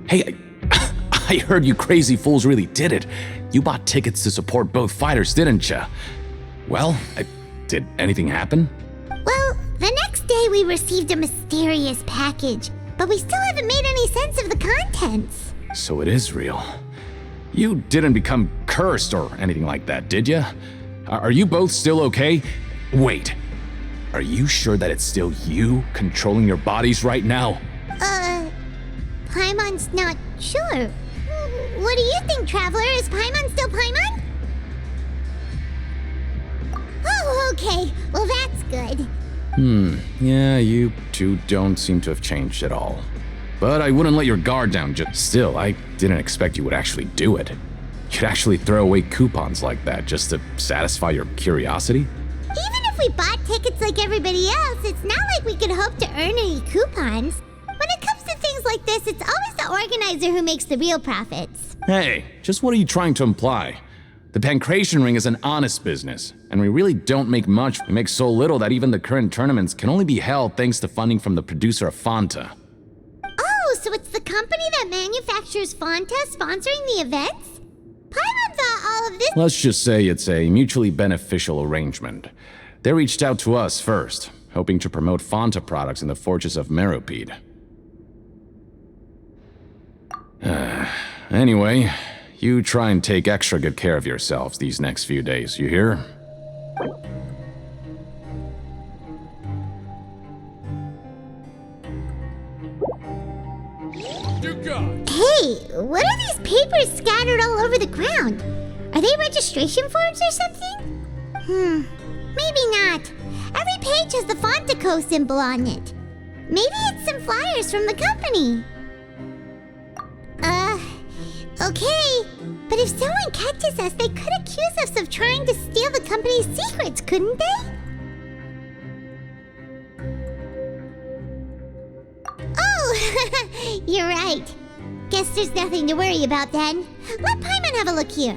Hey, I heard you crazy fools really did it. You bought tickets to support both fighters, didn't ya? Well, did anything happen? Well, the next day we received a mysterious package, but we still haven't made any sense of the contents. So it is real. You didn't become cursed or anything like that, did ya? Are you both still okay? Wait, are you sure that it's still you controlling your bodies right now? Paimon's not sure. What do you think, Traveler? Is Paimon still Paimon? Oh, okay. Well, that's good. Yeah, you two don't seem to have changed at all. But I wouldn't let your guard down still, I didn't expect you would actually do it. You'd actually throw away coupons like that just to satisfy your curiosity? Even if we bought tickets like everybody else, it's not like we could hope to earn any coupons. When it comes to things like this, it's always the organizer who makes the real profits. Hey, just what are you trying to imply? The Pancration Ring is an honest business, and we really don't make much. We make so little that even the current tournaments can only be held thanks to funding from the producer of Fanta. Oh, so it's the company that manufactures Fanta sponsoring the events? Paimon thought all of this— Let's just say it's a mutually beneficial arrangement. They reached out to us first, hoping to promote Fanta products in the Fortress of Meropide. Anyway, you try and take extra good care of yourselves these next few days, you hear? Hey, what are these papers scattered all over the ground? Are they registration forms or something? Maybe not. Every page has the Fontaco symbol on it. Maybe it's some flyers from the company. Okay. But if someone catches us, they could accuse us of trying to steal the company's secrets, couldn't they? Oh, you're right. Guess there's nothing to worry about then. Let Paimon have a look here.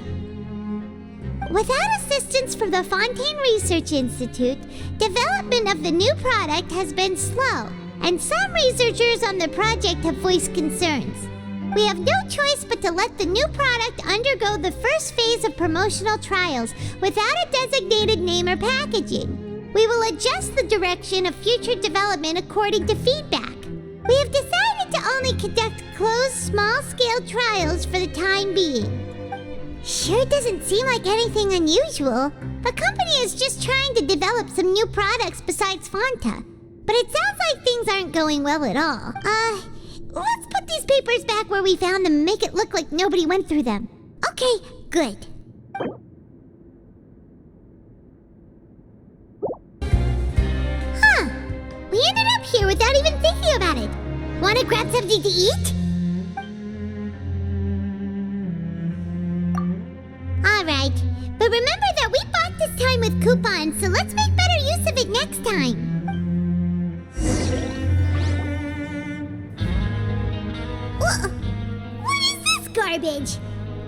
Without assistance from the Fontaine Research Institute, development of the new product has been slow, and some researchers on the project have voiced concerns. We have no choice but to let the new product undergo the first phase of promotional trials without a designated name or packaging. We will adjust the direction of future development according to feedback. We have decided to only conduct closed, small-scale trials for the time being. Sure doesn't seem like anything unusual. The company is just trying to develop some new products besides Fanta. But it sounds like things aren't going well at all. Let's put these papers back where we found them and make it look like nobody went through them. Okay, good. Huh. We ended up here without even thinking about it. Wanna grab something to eat? Alright, but remember that we bought this time with coupons, so let's make better use of it next time. What is this garbage?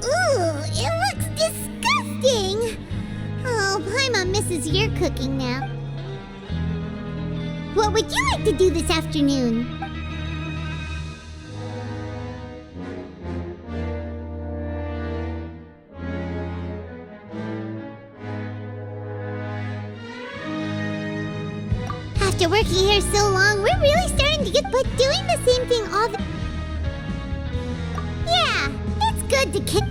Ooh, it looks disgusting. Oh, Paimon misses your cooking now. What would you like to do this afternoon? After working here so long, we're really starting to get bored doing the same thing all the— Yeah, it's good to kick.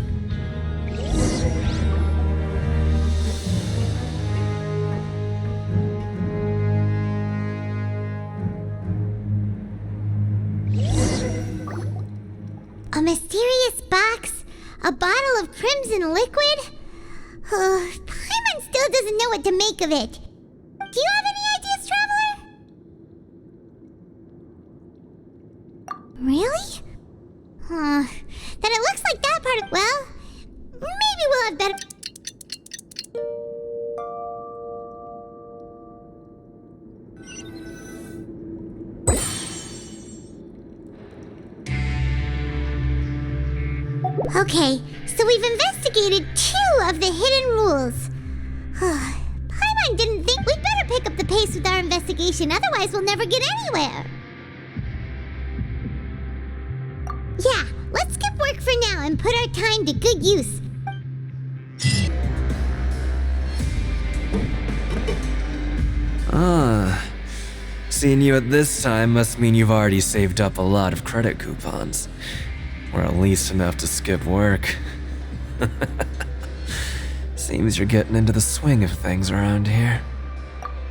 A mysterious box? A bottle of crimson liquid? Paimon still doesn't know what to make of it. Do you have any ideas, Traveler? Really? Then it looks like that part of— Well, maybe we'll have better— Okay, so we've investigated 2 of the hidden rules. Paimon didn't think— We'd better pick up the pace with our investigation, otherwise we'll never get anywhere. Yeah, now and put our time to good use. Seeing you at this time must mean you've already saved up a lot of credit coupons. Or at least enough to skip work. Seems you're getting into the swing of things around here.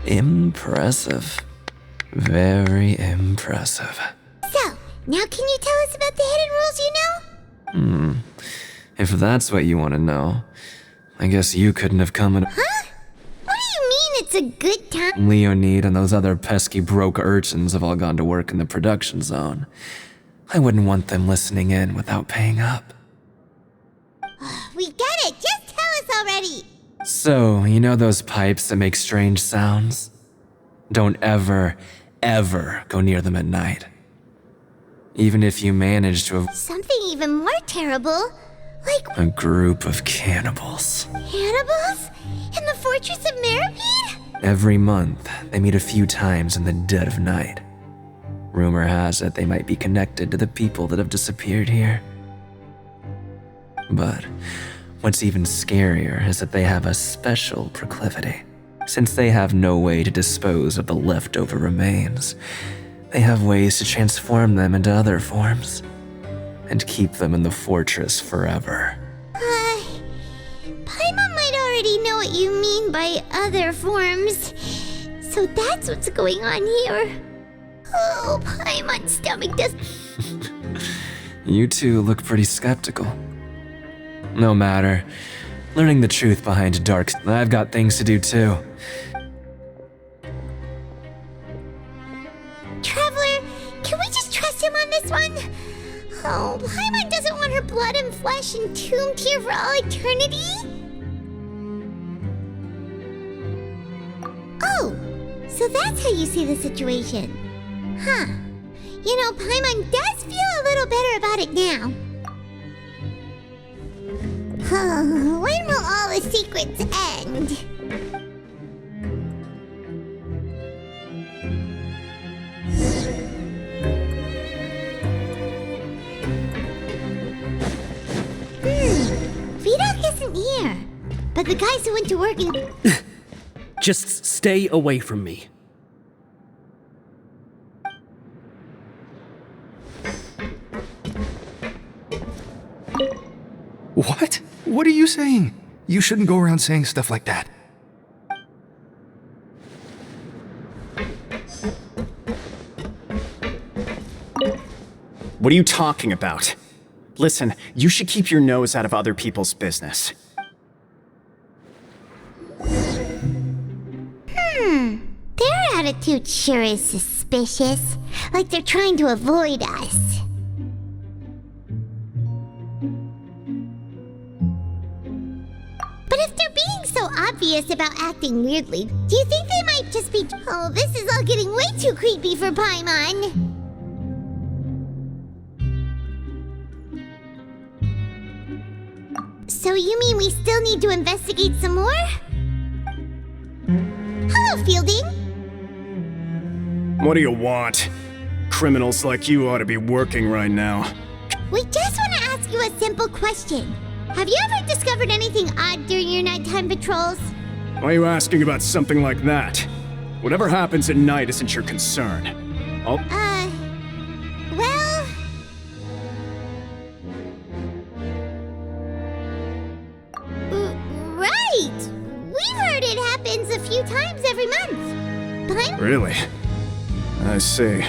Impressive. Very impressive. So, now can you tell us about the hidden rules you know? If that's what you want to know, I guess you couldn't have come in. Huh? What do you mean it's a good time? Leonid and those other pesky broke urchins have all gone to work in the production zone. I wouldn't want them listening in without paying up. We get it! Just tell us already! So, you know those pipes that make strange sounds? Don't ever go near them at night. Even if you manage to have Something even more terrible. Like a group of cannibals. cannibals? In the fortress of Meripede? Every month, they meet a few times in the dead of night. Rumor has it they might be connected to the people that have disappeared here. But what's even scarier is that they have a special proclivity. Since they have no way to dispose of the leftover remains, they have ways to transform them into other forms and keep them in the fortress forever. Paimon might already know what you mean by other forms. So that's what's going on here. Oh, Paimon's stomach does. You two look pretty skeptical. No matter. Learning the truth behind dark. I've got things to do too. Traveler, can we just trust him on this one? Oh, Paimon doesn't want her blood and flesh entombed here for all eternity? Oh, so that's how you see the situation. Huh. You know, Paimon does feel a little better about it now. When will all the secrets end? Vidok isn't here. But the guys who went to work in... Just stay away from me. What? What are you saying? You shouldn't go around saying stuff like that. What are you talking about? Listen, you should keep your nose out of other people's business. Their attitude sure is suspicious. Like they're trying to avoid us. But if they're being so obvious about acting weirdly, do you think they might just be... Oh, this is all getting way too creepy for Paimon. So you mean we still need to investigate some more? Hello, Fielding. What do you want? Criminals like you ought to be working right now. We just want to ask you a simple question. Have you ever discovered anything odd during your nighttime patrols? Why are you asking about something like that? Whatever happens at night isn't your concern. Well... Right! We've heard it happens a few times every month. Really? I see.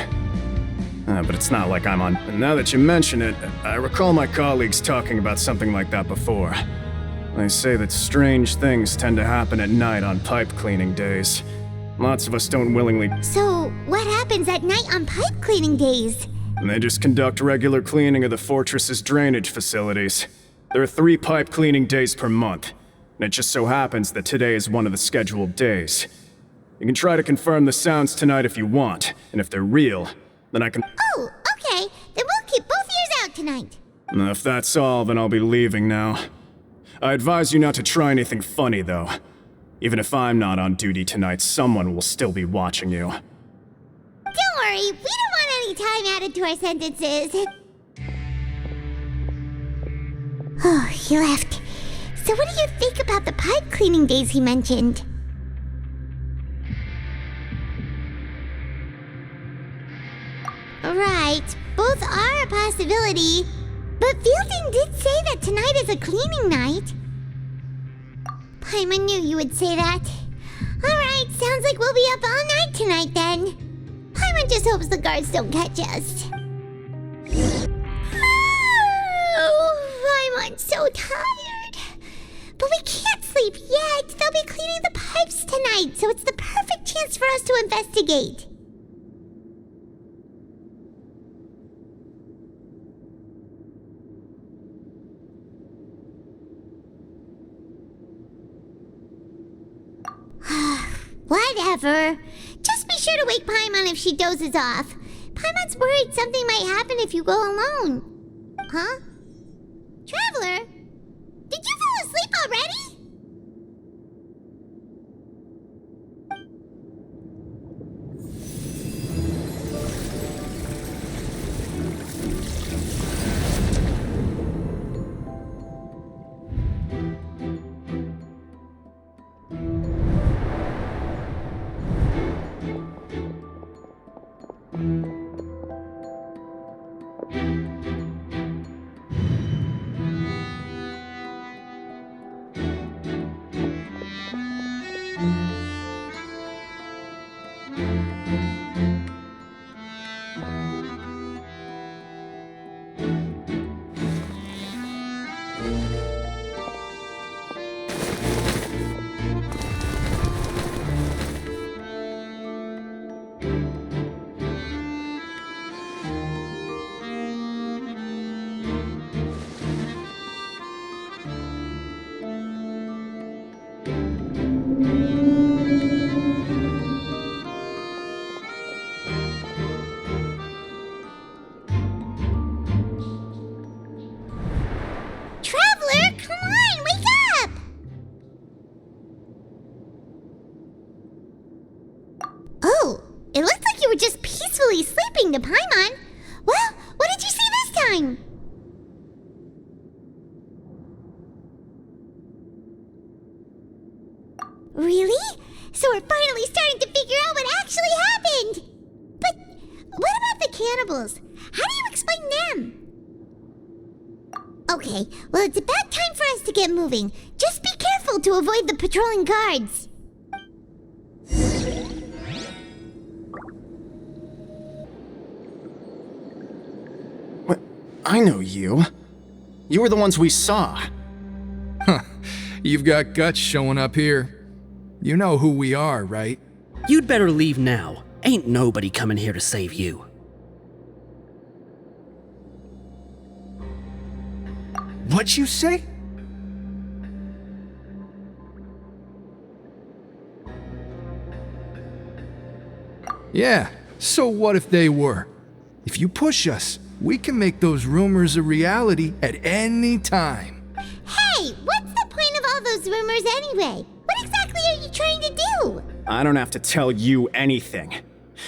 But it's not like I'm on... Now that you mention it, I recall my colleagues talking about something like that before. They say that strange things tend to happen at night on pipe cleaning days. Lots of us don't willingly... So, what happens at night on pipe cleaning days? And they just conduct regular cleaning of the fortress's drainage facilities. There are 3 pipe cleaning days per month, and it just so happens that today is one of the scheduled days. You can try to confirm the sounds tonight if you want, and if they're real, then I can... Oh, okay. Then we'll keep both ears out tonight. If that's all, then I'll be leaving now. I advise you not to try anything funny, though. Even if I'm not on duty tonight, someone will still be watching you. Don't worry, we don't want any time added to our sentences. Oh, he left. So what do you think about the pipe cleaning days he mentioned? Right, both are a possibility. But Fielding did say that tonight is a cleaning night. Paimon knew you would say that. Alright, sounds like we'll be up all night tonight then. Paimon just hopes the guards don't catch us. Oh, Paimon's so tired. But we can't sleep yet. They'll be cleaning the pipes tonight, so it's the perfect chance for us to investigate. Whatever. Just be sure to wake Paimon if she dozes off. Paimon's worried something might happen if you go alone. Huh? Traveler? Did you fall asleep already? To Paimon. Well, what did you see this time? Really? So we're finally starting to figure out what actually happened. But what about the cannibals? How do you explain them? Okay, well, it's about time for us to get moving. Just be careful to avoid the patrolling guards. I know you. You were the ones we saw. Huh. You've got guts showing up here. You know who we are, right? You'd better leave now. Ain't nobody coming here to save you. What'd you say? Yeah, so what if they were? If you push us, we can make those rumors a reality at any time. Hey, what's the point of all those rumors anyway? What exactly are you trying to do? I don't have to tell you anything.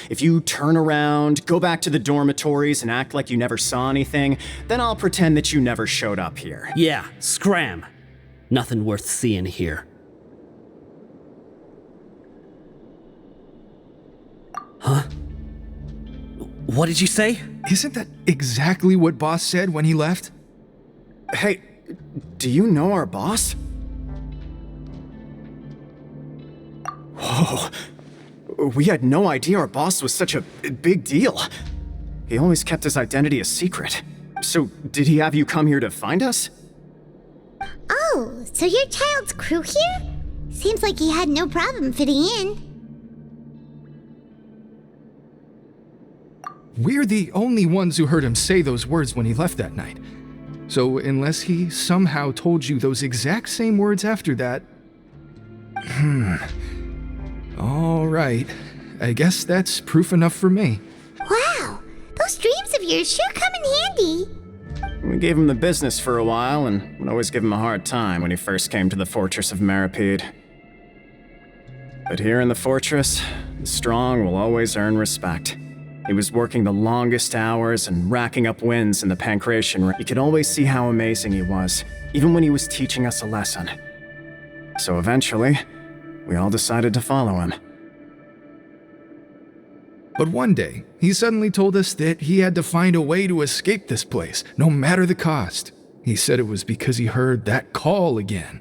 If you turn around, go back to the dormitories and act like you never saw anything, then I'll pretend that you never showed up here. Yeah, scram. Nothing worth seeing here. Huh? What did you say? Isn't that exactly what Boss said when he left? Hey, do you know our boss? Whoa. We had no idea our boss was such a big deal. He always kept his identity a secret. So, did he have you come here to find us? Oh, so your child's crew here? Seems like he had no problem fitting in. We're the only ones who heard him say those words when he left that night. So unless he somehow told you those exact same words after that... All right. I guess that's proof enough for me. Wow, those dreams of yours sure come in handy. We gave him the business for a while and would always give him a hard time when he first came to the fortress of Maripede. But here in the fortress, the strong will always earn respect. He was working the longest hours and racking up wins in the pancreation ring. You could always see how amazing he was, even when he was teaching us a lesson. So eventually, we all decided to follow him. But one day, he suddenly told us that he had to find a way to escape this place, no matter the cost. He said it was because he heard that call again.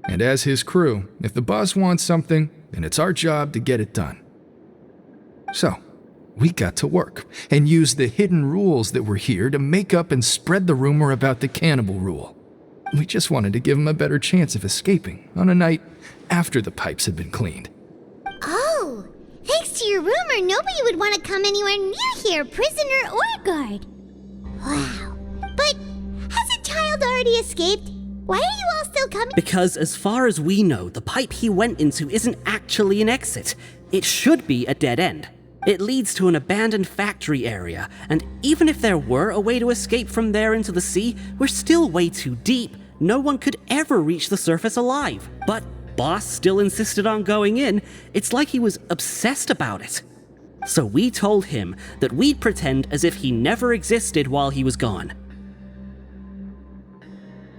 And as his crew, if the boss wants something, then it's our job to get it done. So, we got to work and used the hidden rules that were here to make up and spread the rumor about the cannibal rule. We just wanted to give him a better chance of escaping on a night after the pipes had been cleaned. Oh, thanks to your rumor, nobody would want to come anywhere near here, prisoner or guard. Wow. But hasn't Child already escaped? Why are you all still coming? Because as far as we know, the pipe he went into isn't actually an exit. It should be a dead end. It leads to an abandoned factory area, and even if there were a way to escape from there into the sea, we're still way too deep. No one could ever reach the surface alive. But Boss still insisted on going in. It's like he was obsessed about it. So we told him that we'd pretend as if he never existed while he was gone.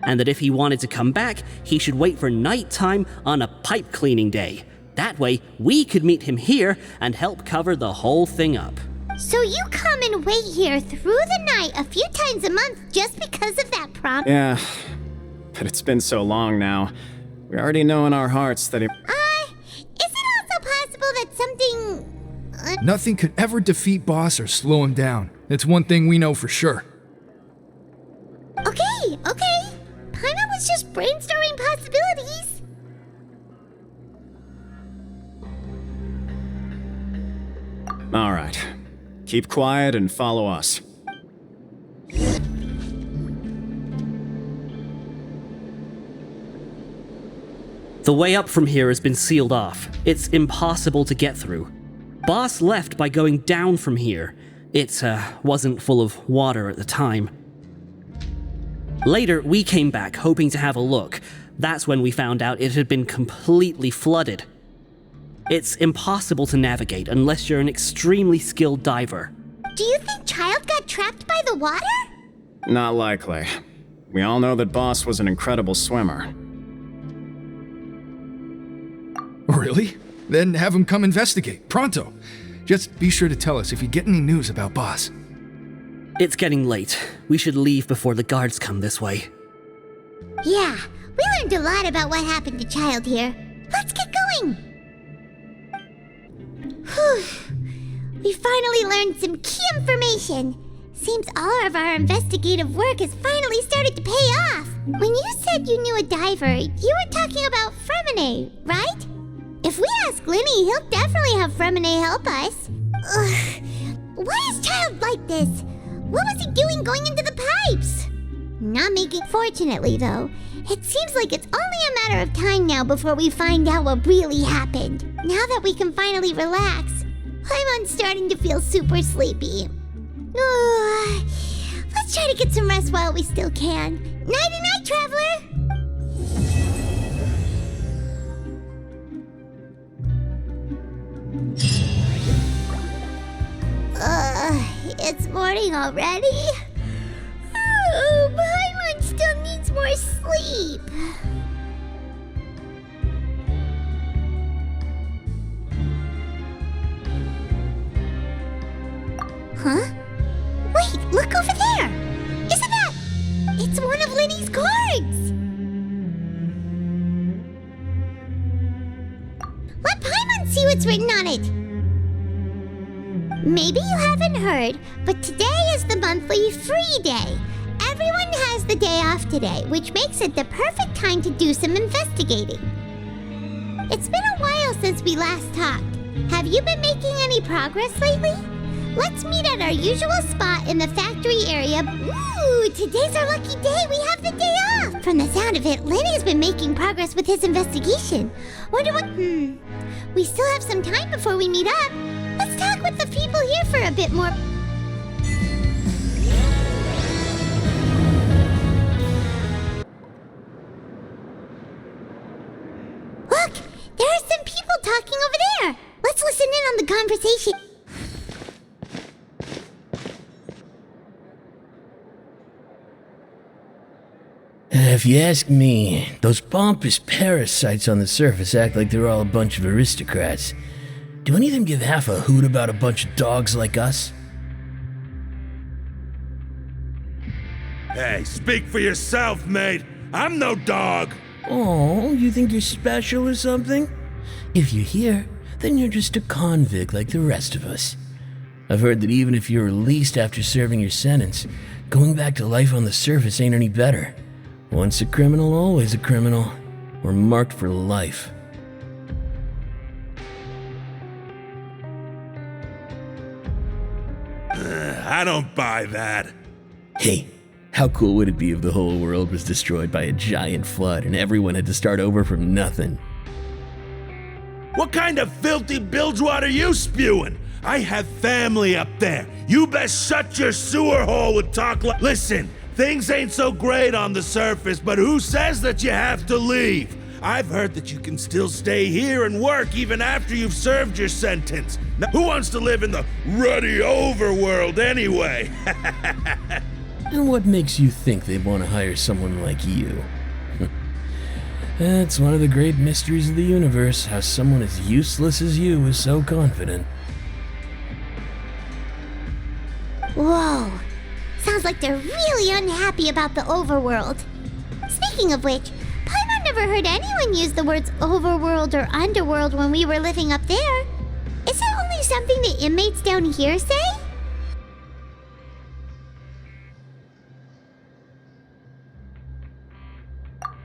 And that if he wanted to come back, he should wait for nighttime on a pipe cleaning day. That way, we could meet him here and help cover the whole thing up. So you come and wait here through the night a few times a month just because of that promise? Yeah, but it's been so long now. We already know in our hearts that he... Is it also possible that something... Nothing could ever defeat Boss or slow him down. It's one thing we know for sure. Okay. Paimon was just brainstorming possibilities. All right. Keep quiet and follow us. The way up from here has been sealed off. It's impossible to get through. Boss left by going down from here. It wasn't full of water at the time. Later, we came back hoping to have a look. That's when we found out it had been completely flooded. It's impossible to navigate unless you're an extremely skilled diver. Do you think Child got trapped by the water? Not likely. We all know that Boss was an incredible swimmer. Really? Then have him come investigate, pronto. Just be sure to tell us if you get any news about Boss. It's getting late. We should leave before the guards come this way. Yeah, we learned a lot about what happened to Child here. Let's get going! Whew. We finally learned some key information. Seems all of our investigative work has finally started to pay off. When you said you knew a diver, you were talking about Fremine, right? If we ask Linny, he'll definitely have Fremine help us. Ugh. Why is Child like this? What was he doing going into the pipes? Not making... Fortunately, though, it seems like it's only a matter of time now before we find out what really happened. Now that we can finally relax, I'm starting to feel super sleepy. Let's try to get some rest while we still can. Nighty-night, traveler! It's morning already? Oh, Paimon still needs more sleep. Huh? Wait, look over there! Isn't that... It's one of Linny's cards! Let Paimon see what's written on it! Maybe you haven't heard, but today is the monthly free day. Everyone has the day off today, which makes it the perfect time to do some investigating. It's been a while since we last talked. Have you been making any progress lately? Let's meet at our usual spot in the factory area. Ooh, today's our lucky day. We have the day off. From the sound of it, Lenny's been making progress with his investigation. Wonder what... We still have some time before we meet up. Let's talk with the people here for a bit more. Look, there are some people talking over there. Let's listen in on the conversation. If you ask me, those pompous parasites on the surface act like they're all a bunch of aristocrats. Do any of them give half a hoot about a bunch of dogs like us? Hey, speak for yourself, mate. I'm no dog. Oh, you think you're special or something? If you're here, then you're just a convict like the rest of us. I've heard that even if you're released after serving your sentence, going back to life on the surface ain't any better. Once a criminal, always a criminal. We're marked for life. I don't buy that. Hey, how cool would it be if the whole world was destroyed by a giant flood and everyone had to start over from nothing? What kind of filthy bilgewater are you spewing? I have family up there. You best shut your sewer hole with talk like— Listen, things ain't so great on the surface, but who says that you have to leave? I've heard that you can still stay here and work even after you've served your sentence. Now, who wants to live in the ruddy overworld anyway? And what makes you think they'd want to hire someone like you? That's one of the great mysteries of the universe, how someone as useless as you is so confident. Whoa. Sounds like they're really unhappy about the overworld. Speaking of which, Paimon never heard anyone use the words overworld or underworld when we were living up there. Is it only something the inmates down here say?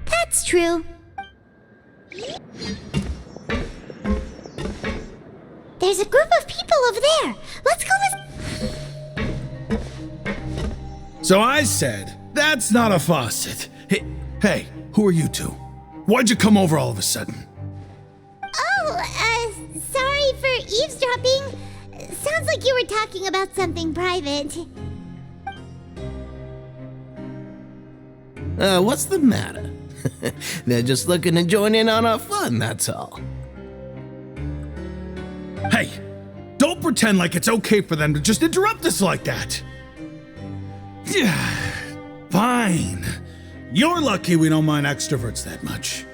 That's true. There's a group of people over there. Let's go So I said, that's not a faucet. Hey, who are you two? Why'd you come over all of a sudden? Sorry for eavesdropping. Sounds like you were talking about something private. What's the matter? They're just looking to join in on our fun, that's all. Hey, don't pretend like it's okay for them to just interrupt us like that. Yeah, fine. You're lucky we don't mind extroverts that much.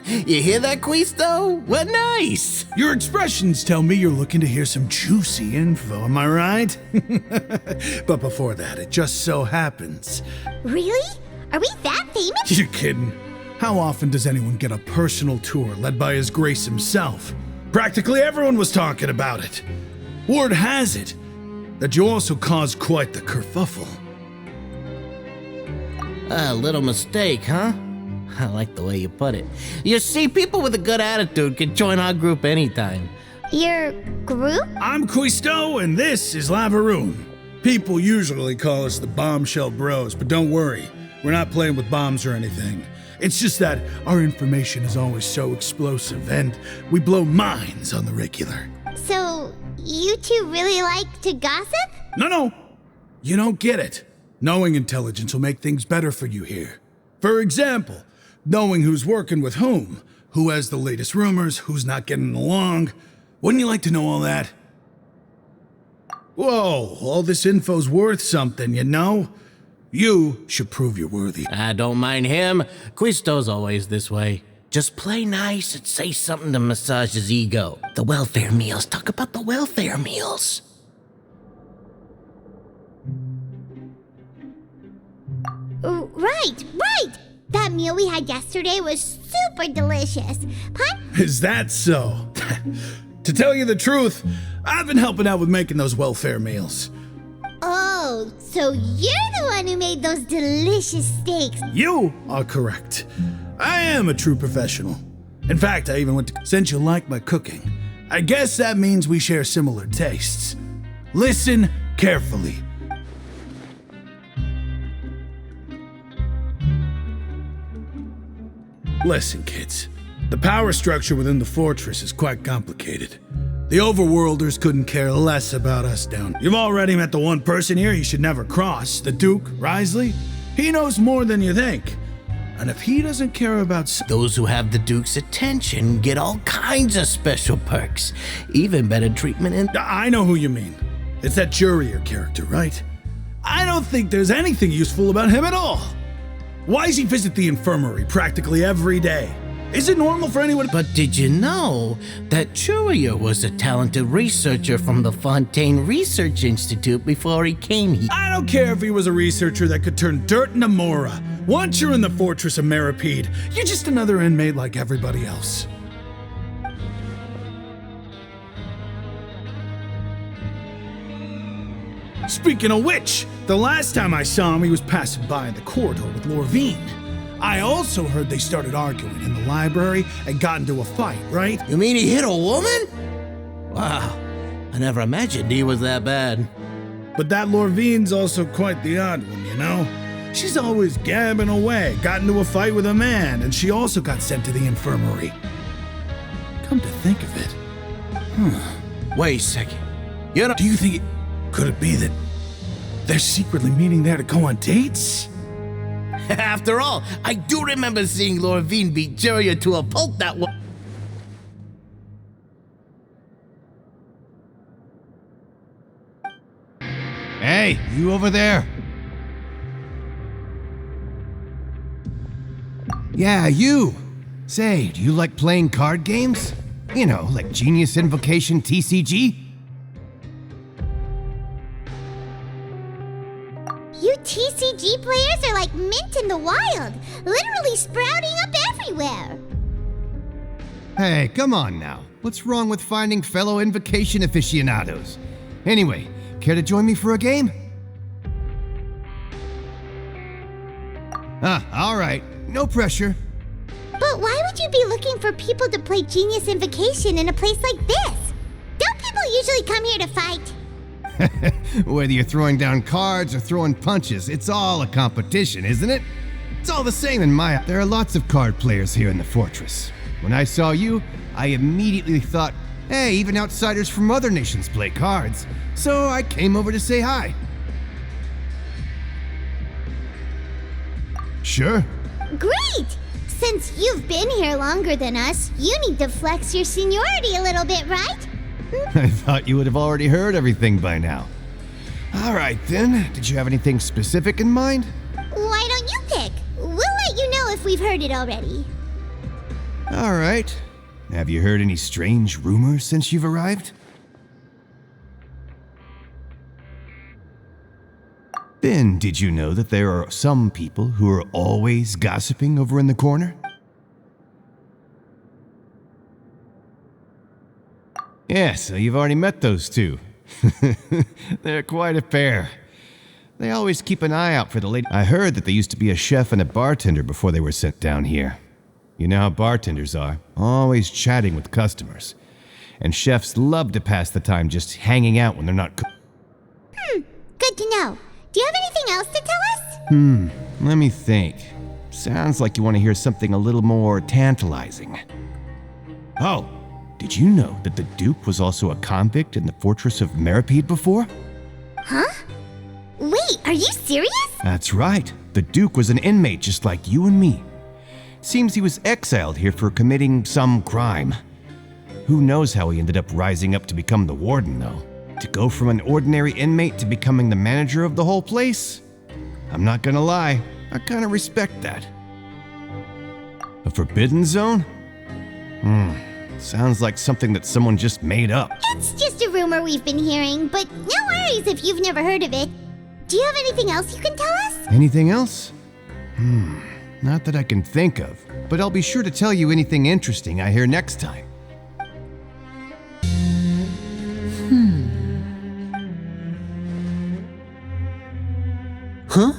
You hear that, Quisto? What nice! Your expressions tell me you're looking to hear some juicy info, am I right? But before that, it just so happens. Really? Are we that famous? You're kidding. How often does anyone get a personal tour led by His Grace himself? Practically everyone was talking about it. Word has it that you also caused quite the kerfuffle. A little mistake, huh? I like the way you put it. You see, people with a good attitude can join our group anytime. Your group? I'm Quisto, and this is Lavaroon. People usually call us the Bombshell Bros, but don't worry, we're not playing with bombs or anything. It's just that our information is always so explosive, and we blow minds on the regular. So, you two really like to gossip? No, you don't get it. Knowing intelligence will make things better for you here. For example, knowing who's working with whom, who has the latest rumors, who's not getting along. Wouldn't you like to know all that? Whoa, all this info's worth something, you know? You should prove you're worthy. I don't mind him. Quisto's always this way. Just play nice and say something to massage his ego. The welfare meals. Talk about the welfare meals. Right. That meal we had yesterday was super delicious. Is that so? To tell you the truth, I've been helping out with making those welfare meals. Oh, so you're the one who made those delicious steaks. You are correct. I am a true professional. In fact, I even went to— Since you like my cooking, I guess that means we share similar tastes. Listen carefully. Listen, kids. The power structure within the fortress is quite complicated. The overworlders couldn't care less about us down. You've already met the one person here you should never cross, the Duke, Risley. He knows more than you think. And if he doesn't care about— Those who have the Duke's attention get all kinds of special perks. Even better treatment in— I know who you mean. It's that Jurier character, right? I don't think there's anything useful about him at all. Why does he visit the infirmary practically every day? Is it normal for anyone? But did you know that Churia was a talented researcher from the Fontaine Research Institute before he came here? I don't care if he was a researcher that could turn dirt into Mora. Once you're in the fortress of Meripede, you're just another inmate like everybody else. Speaking of which, the last time I saw him, he was passing by in the corridor with Lorvine. I also heard they started arguing in the library and got into a fight, right? You mean he hit a woman? Wow, I never imagined he was that bad. But that Lorvine's also quite the odd one, you know? She's always gabbing away, got into a fight with a man, and she also got sent to the infirmary. Come to think of it. Wait a second. Do you think could it be that they're secretly meeting there to go on dates? After all, I do remember seeing Lorvine beat Churia to a pulp that one. Hey, you over there? Yeah, you. Say, do you like playing card games? You know, like Genius Invocation TCG? You TCG players are like mint in the wild, literally sprouting up everywhere. Hey, come on now. What's wrong with finding fellow Invocation aficionados? Anyway, care to join me for a game? All right. No pressure. But why would you be looking for people to play Genius Invocation in a place like this? Don't people usually come here to fight? Whether you're throwing down cards or throwing punches, it's all a competition, isn't it? It's all the same in my... There are lots of card players here in the fortress. When I saw you, I immediately thought, hey, even outsiders from other nations play cards. So I came over to say hi. Sure. Great! Since you've been here longer than us, you need to flex your seniority a little bit, right? I thought you would have already heard everything by now. All right, then. Did you have anything specific in mind? Why don't you pick? We'll let you know if we've heard it already. All right. Have you heard any strange rumors since you've arrived? Then, did you know that there are some people who are always gossiping over in the corner? Yeah, so you've already met those two. They're quite a pair. They always keep an eye out for the lady. I heard that they used to be a chef and a bartender before they were sent down here. You know how bartenders are, always chatting with customers. And chefs love to pass the time just hanging out when they're not Good to know. Do you have anything else to tell us? Let me think. Sounds like you want to hear something a little more tantalizing. Oh, did you know that the Duke was also a convict in the fortress of Meripede before? Huh? Wait, are you serious? That's right. The Duke was an inmate just like you and me. Seems he was exiled here for committing some crime. Who knows how he ended up rising up to become the warden, though? To go from an ordinary inmate to becoming the manager of the whole place? I'm not gonna lie, I kinda respect that. A forbidden zone? Sounds like something that someone just made up. It's just a rumor we've been hearing, but no worries if you've never heard of it. Do you have anything else you can tell us? Anything else? Not that I can think of, but I'll be sure to tell you anything interesting I hear next time. Huh?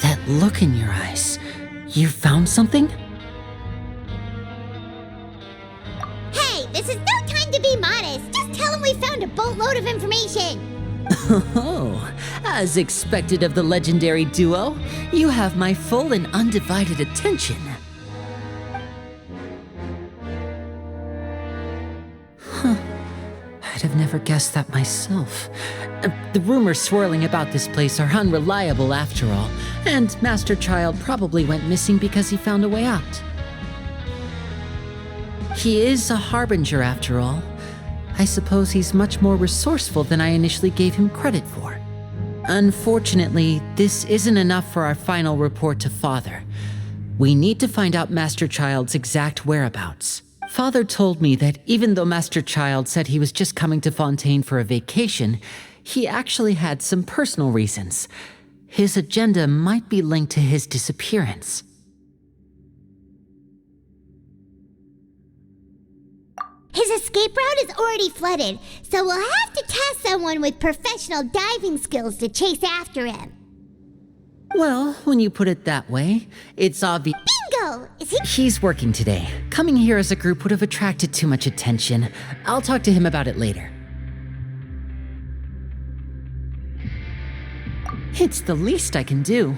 That look in your eyes. You found something? Hey, this is no time to be modest. Just tell them we found a boatload of information. Oh, as expected of the legendary duo, you have my full and undivided attention. I'd have never guessed that myself. The rumors swirling about this place are unreliable after all, and Master Child probably went missing because he found a way out. He is a harbinger after all, I suppose he's much more resourceful than I initially gave him credit for. Unfortunately, this isn't enough for our final report to Father. We need to find out Master Child's exact whereabouts. Father told me that even though Master Child said he was just coming to Fontaine for a vacation, he actually had some personal reasons. His agenda might be linked to his disappearance. His escape route is already flooded, so we'll have to task someone with professional diving skills to chase after him. Well, when you put it that way, it's obvious. Bingo! Is he? He's working today. Coming here as a group would have attracted too much attention. I'll talk to him about it later. It's the least I can do.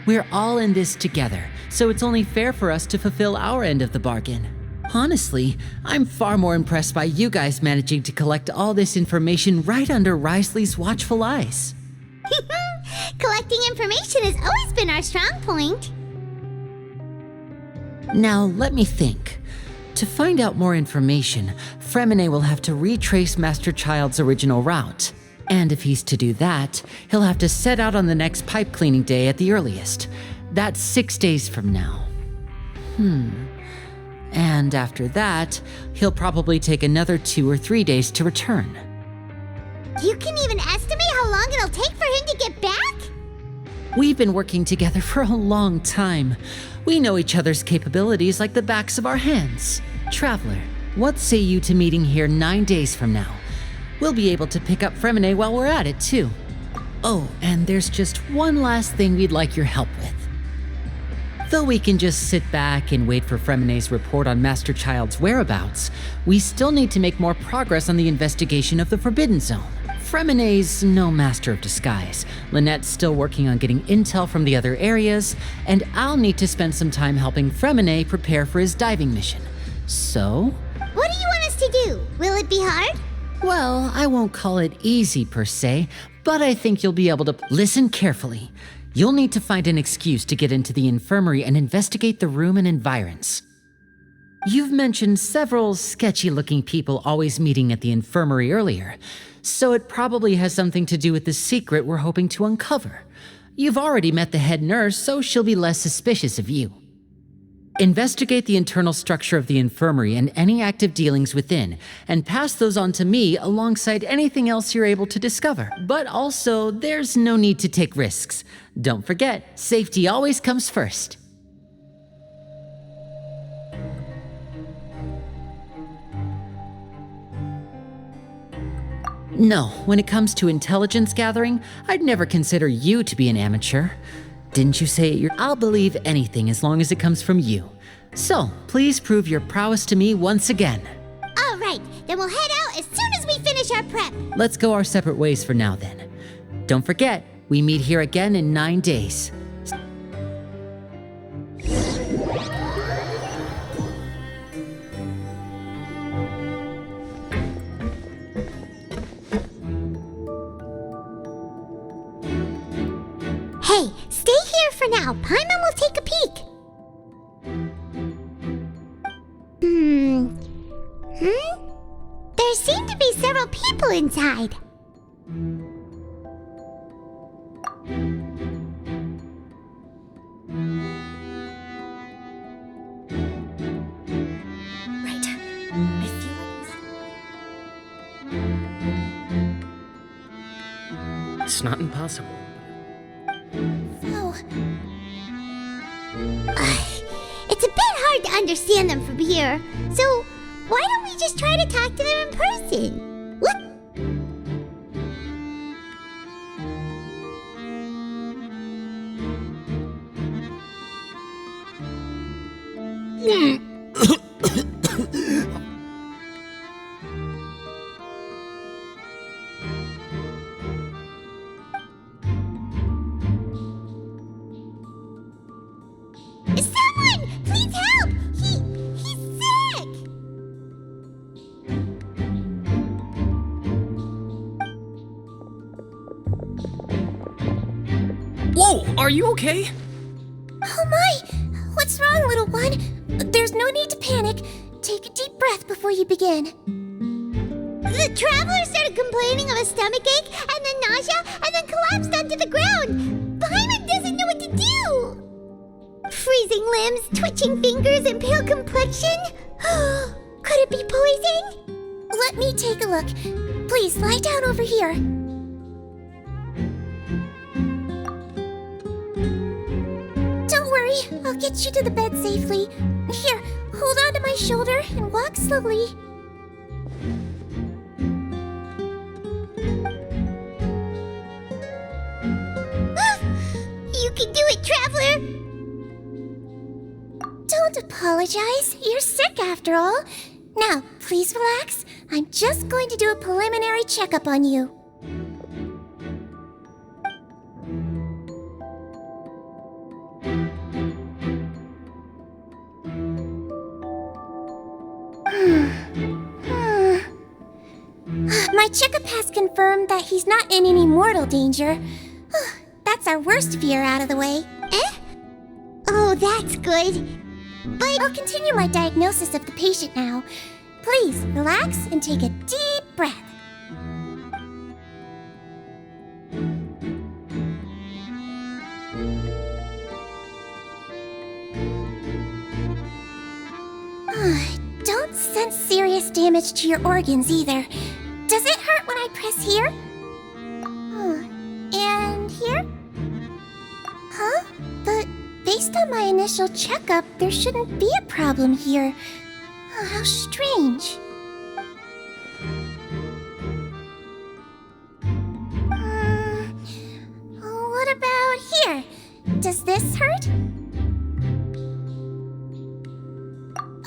We're all in this together, so it's only fair for us to fulfill our end of the bargain. Honestly, I'm far more impressed by you guys managing to collect all this information right under Risley's watchful eyes. Collecting information has always been our strong point. Now, let me think. To find out more information, Fremine will have to retrace Master Child's original route. And if he's to do that, he'll have to set out on the next pipe cleaning day at the earliest. That's 6 days from now. And after that, he'll probably take another 2 or 3 days to return. You can even estimate how long it'll take for him to get back? We've been working together for a long time. We know each other's capabilities like the backs of our hands. Traveler, what say you to meeting here 9 days from now? We'll be able to pick up Fremine while we're at it, too. Oh, and there's just one last thing we'd like your help with. Though we can just sit back and wait for Fremine's report on Master Child's whereabouts, we still need to make more progress on the investigation of the Forbidden Zone. Fremine's no master of disguise. Lynette's still working on getting intel from the other areas, and I'll need to spend some time helping Fremine prepare for his diving mission. So? What do you want us to do? Will it be hard? Well, I won't call it easy per se, but I think you'll be able to listen carefully. You'll need to find an excuse to get into the infirmary and investigate the room and environs. You've mentioned several sketchy-looking people always meeting at the infirmary earlier, so it probably has something to do with the secret we're hoping to uncover. You've already met the head nurse, so she'll be less suspicious of you. Investigate the internal structure of the infirmary and any active dealings within, and pass those on to me alongside anything else you're able to discover. But also, there's no need to take risks. Don't forget, safety always comes first. No, when it comes to intelligence gathering, I'd never consider you to be an amateur. Didn't you say I'll believe anything as long as it comes from you. So, please prove your prowess to me once again. All right, then we'll head out as soon as we finish our prep. Let's go our separate ways for now then. Don't forget, we meet here again in 9 days. Hey, stay here for now. Paimon will take a peek. There seem to be several people inside. Right. I feel like It's not impossible. Oh. It's a bit hard to understand them from here, so why don't we just try to talk to them in person? What? Someone! Please help! He's sick! Whoa, are you okay? Oh my! What's wrong, little one? There's no need to panic. Take a deep breath before you begin. The traveler started complaining of a stomachache, and then nausea, and then collapsed onto the ground. Paimon doesn't know what to do. Freezing limbs, twitching fingers, and pale complexion? Could it be poison? Let me take a look. Please lie down over here. Don't worry, I'll get you to the bed safely. Here, hold on to my shoulder and walk slowly. You can do it, traveler! Don't apologize. You're sick after all. Now, please relax. I'm just going to do a preliminary checkup on you. My checkup has confirmed that he's not in any mortal danger. That's our worst fear out of the way. Oh, that's good. But I'll continue my diagnosis of the patient now. Please relax and take a deep breath. Don't sense serious damage to your organs either. Does it hurt when I press here? And here? Huh? But based on my initial checkup, there shouldn't be a problem here. How strange. What about here? Does this hurt?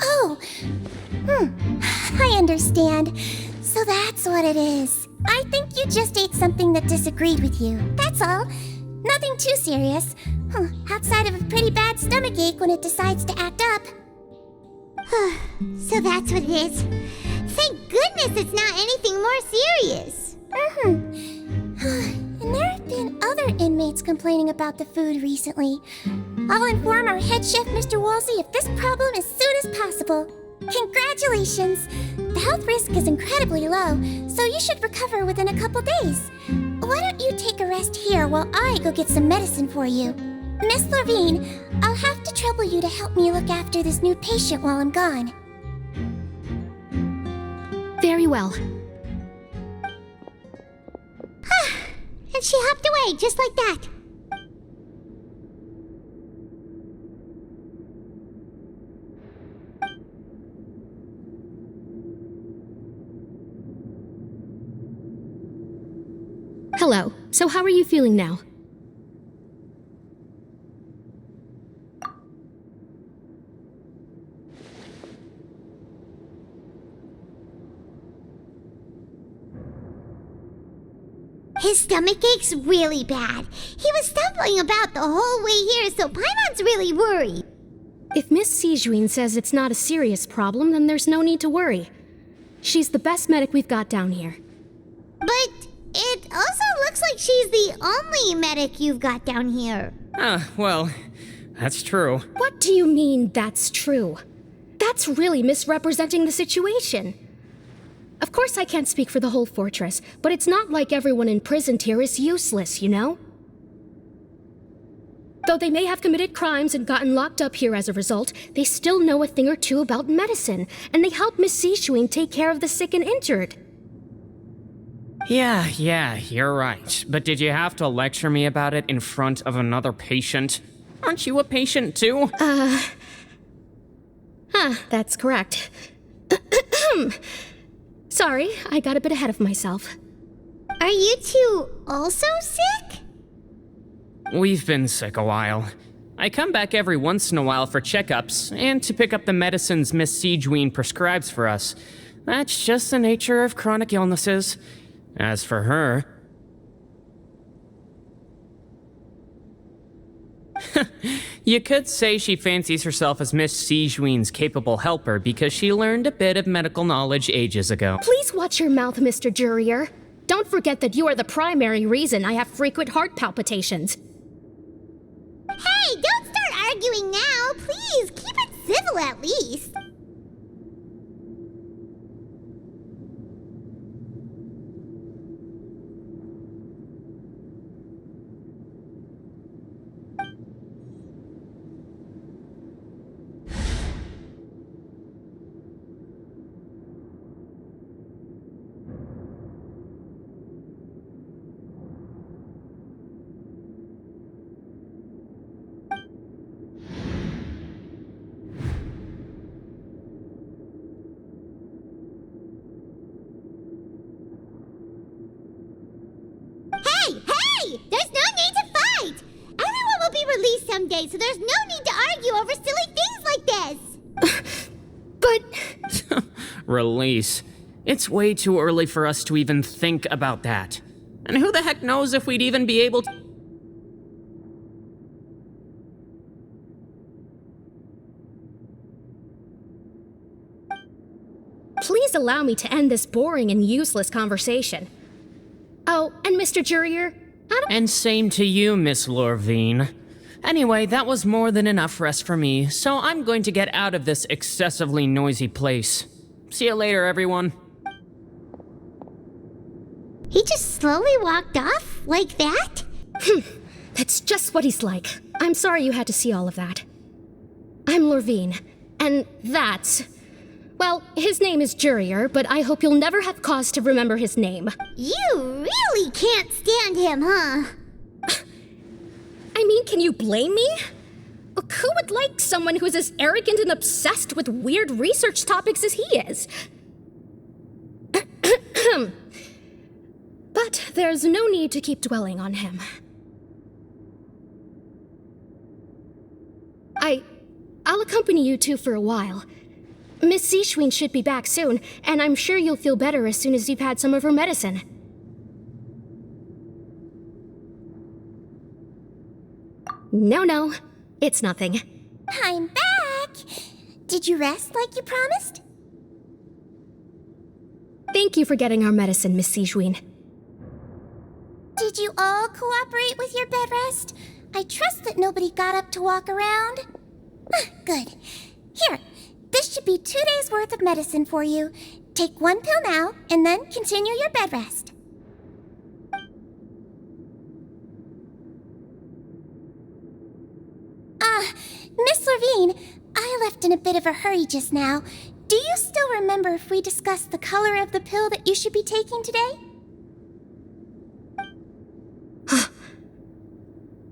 Oh, I understand. So that's what it is. I think you just ate something that disagreed with you. That's all. Nothing too serious. Outside of a pretty bad stomachache when it decides to act up. So that's what it is. Thank goodness it's not anything more serious. And there have been other inmates complaining about the food recently. I'll inform our head chef, Mr. Wolsey, of this problem as soon as possible. Congratulations! The health risk is incredibly low, so you should recover within a couple days. Why don't you take a rest here while I go get some medicine for you? Miss Lorvine, I'll have to trouble you to help me look after this new patient while I'm gone. Very well. And she hopped away just like that. Hello. So how are you feeling now? His stomachache's really bad. He was stumbling about the whole way here, so Paimon's really worried. If Miss Sijuin says it's not a serious problem, then there's no need to worry. She's the best medic we've got down here. But it also looks like she's the only medic you've got down here. Well, that's true. What do you mean, that's true? That's really misrepresenting the situation. Of course I can't speak for the whole fortress, but it's not like everyone imprisoned here is useless, you know? Though they may have committed crimes and gotten locked up here as a result, they still know a thing or two about medicine, and they help Miss Sijuin take care of the sick and injured. Yeah, you're right. But did you have to lecture me about it in front of another patient? Aren't you a patient too? That's correct. Sorry, I got a bit ahead of myself. Are you two also sick? We've been sick a while. I come back every once in a while for checkups, and to pick up the medicines Miss Sijuin prescribes for us. That's just the nature of chronic illnesses. As for her... You could say she fancies herself as Miss Sijuin's capable helper because she learned a bit of medical knowledge ages ago. Please watch your mouth, Mr. Jurrier. Don't forget that you are the primary reason I have frequent heart palpitations. Hey, don't start arguing now, please. Keep it civil at least. Hey, there's no need to fight! Everyone will be released someday, so there's no need to argue over silly things like this! But... Release. It's way too early for us to even think about that. And who the heck knows if we'd even be able to... Please allow me to end this boring and useless conversation. Oh, and Mr. Jurier, And same to you, Miss Lorvine. Anyway, that was more than enough rest for me, so I'm going to get out of this excessively noisy place. See you later, everyone. He just slowly walked off like that? That's just what he's like. I'm sorry you had to see all of that. I'm Lorvine, and that's... Well, his name is Jurier, but I hope you'll never have cause to remember his name. You really can't stand him, huh? I mean, can you blame me? Who would like someone who is as arrogant and obsessed with weird research topics as he is? But there's no need to keep dwelling on him. I'll accompany you two for a while. Miss Seashween should be back soon, and I'm sure you'll feel better as soon as you've had some of her medicine. No, it's nothing. I'm back! Did you rest like you promised? Thank you for getting our medicine, Miss Seashween. Did you all cooperate with your bed rest? I trust that nobody got up to walk around. Good. Here, this should be 2 days' worth of medicine for you. Take 1 pill now, and then continue your bed rest. Miss Lorvine, I left in a bit of a hurry just now. Do you still remember if we discussed the color of the pill that you should be taking today?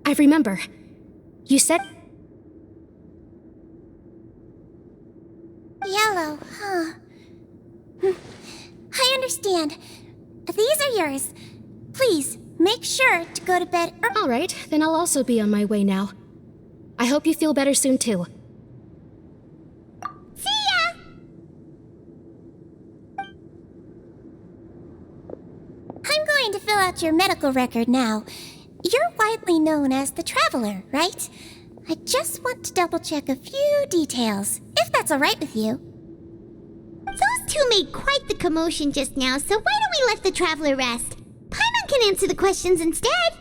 I remember. You said... Yellow, huh? I understand. These are yours. Please, make sure to go to bed All right, then I'll also be on my way now. I hope you feel better soon, too. See ya! I'm going to fill out your medical record now. You're widely known as the Traveler, right? I just want to double-check a few details, if that's all right with you. Those two made quite the commotion just now, so why don't we let the Traveler rest? Paimon can answer the questions instead.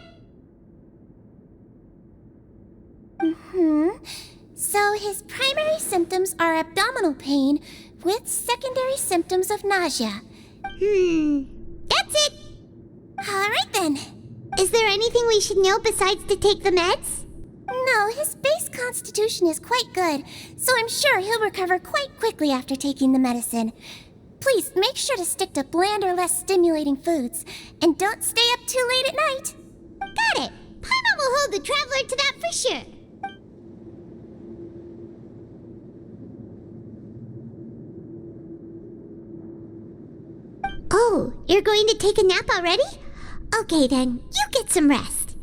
So his primary symptoms are abdominal pain with secondary symptoms of nausea. That's it. All right then. Is there anything we should know besides to take the meds? No, his base constitution is quite good, so I'm sure he'll recover quite quickly after taking the medicine. Please make sure to stick to bland or less stimulating foods, and don't stay up too late at night. Got it. Paimon will hold the Traveler to that for sure. Oh, you're going to take a nap already? Okay then, you get some rest.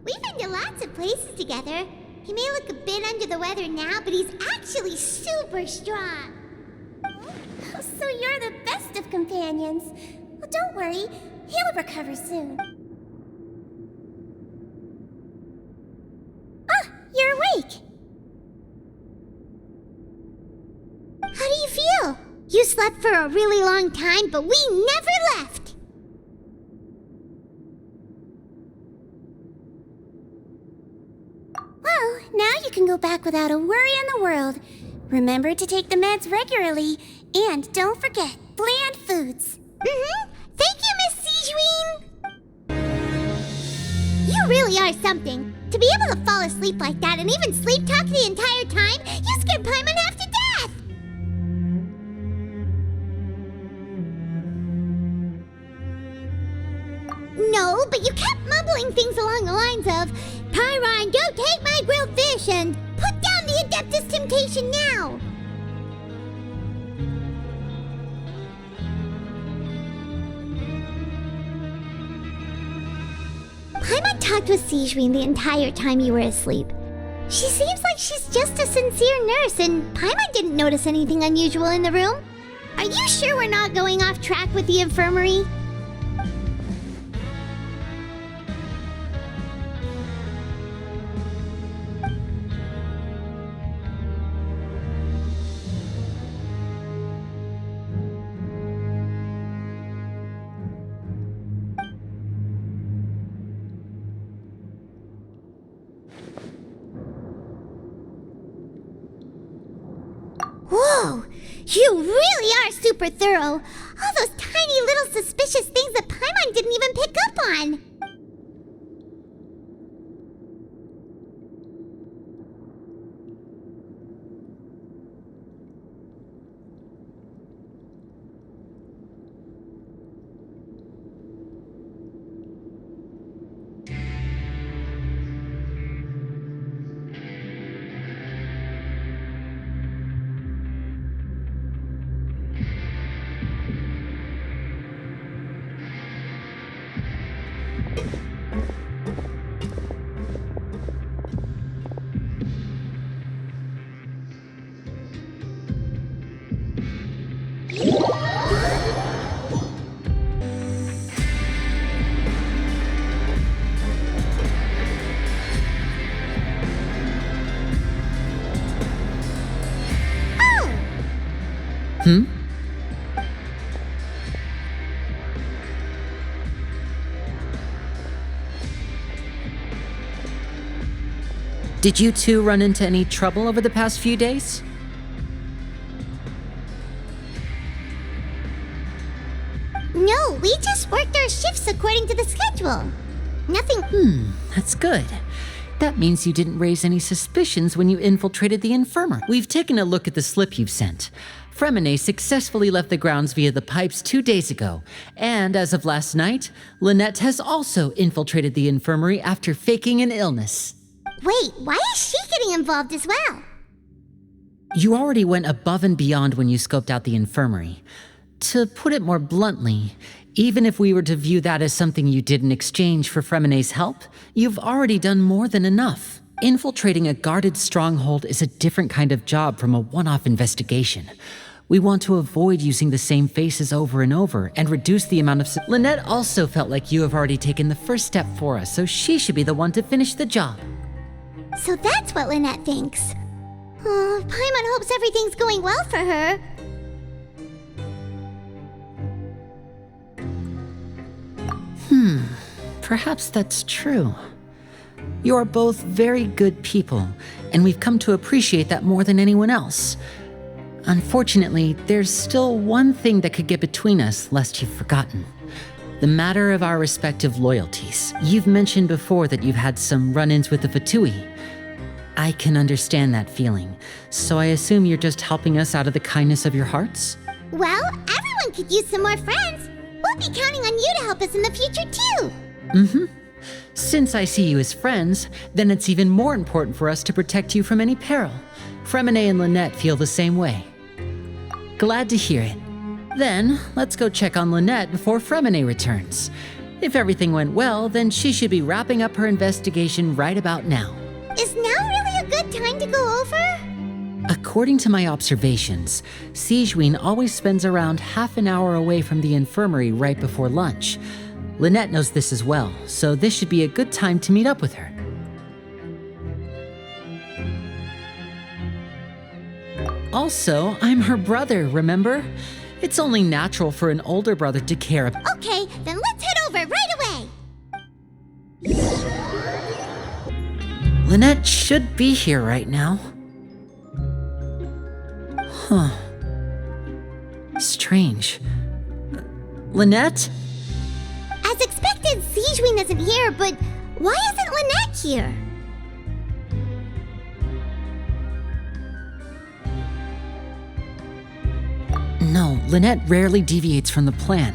We've been to lots of places together. He may look a bit under the weather now, but he's actually super strong. So you're the best of companions. Well, don't worry, he'll recover soon. You're awake! How do you feel? You slept for a really long time, but we never left! Well, now you can go back without a worry in the world. Remember to take the meds regularly, and don't forget, bland foods. Thank you, Miss Seashween! You really are something. To be able to fall asleep like that and even sleep talk the entire time, you scared Paimon half to death! No, but you kept mumbling things along the lines of, Pyron, don't take my grilled fish, and put down the Adeptus Temptation now! Paimon talked with Sigewinne the entire time you were asleep. She seems like she's just a sincere nurse, and Paimon didn't notice anything unusual in the room. Are you sure we're not going off track with the infirmary? Whoa! You really are super thorough! All those tiny little suspicious things that Paimon didn't even pick up on! Did you two run into any trouble over the past few days? No, we just worked our shifts according to the schedule. Nothing. That's good. That means you didn't raise any suspicions when you infiltrated the infirmary. We've taken a look at the slip you've sent. Fremine successfully left the grounds via the pipes 2 days ago, and as of last night, Lynette has also infiltrated the infirmary after faking an illness. Wait, why is she getting involved as well? You already went above and beyond when you scoped out the infirmary. To put it more bluntly, even if we were to view that as something you did in exchange for Fremine's help, you've already done more than enough. Infiltrating a guarded stronghold is a different kind of job from a one-off investigation. We want to avoid using the same faces over and over and reduce the amount of... Lynette also felt like you have already taken the first step for us, so she should be the one to finish the job. So that's what Lynette thinks. Oh, Paimon hopes everything's going well for her. Perhaps that's true. You are both very good people, and we've come to appreciate that more than anyone else. Unfortunately, there's still one thing that could get between us, lest you've forgotten. The matter of our respective loyalties. You've mentioned before that you've had some run-ins with the Fatui. I can understand that feeling, so I assume you're just helping us out of the kindness of your hearts? Well, everyone could use some more friends. We'll be counting on you to help us in the future, too. Since I see you as friends, then it's even more important for us to protect you from any peril. Fremine and Lynette feel the same way. Glad to hear it. Then, let's go check on Lynette before Fremine returns. If everything went well, then she should be wrapping up her investigation right about now. Is now really a good time to go over? According to my observations, Sigewinne always spends around half an hour away from the infirmary right before lunch. Lynette knows this as well, so this should be a good time to meet up with her. Also, I'm her brother, remember? It's only natural for an older brother to care about... Okay, then let's head over right away! Lynette should be here right now. Strange. Lynette? As expected, Sigewinne isn't here, but why isn't Lynette here? No, Lynette rarely deviates from the plan.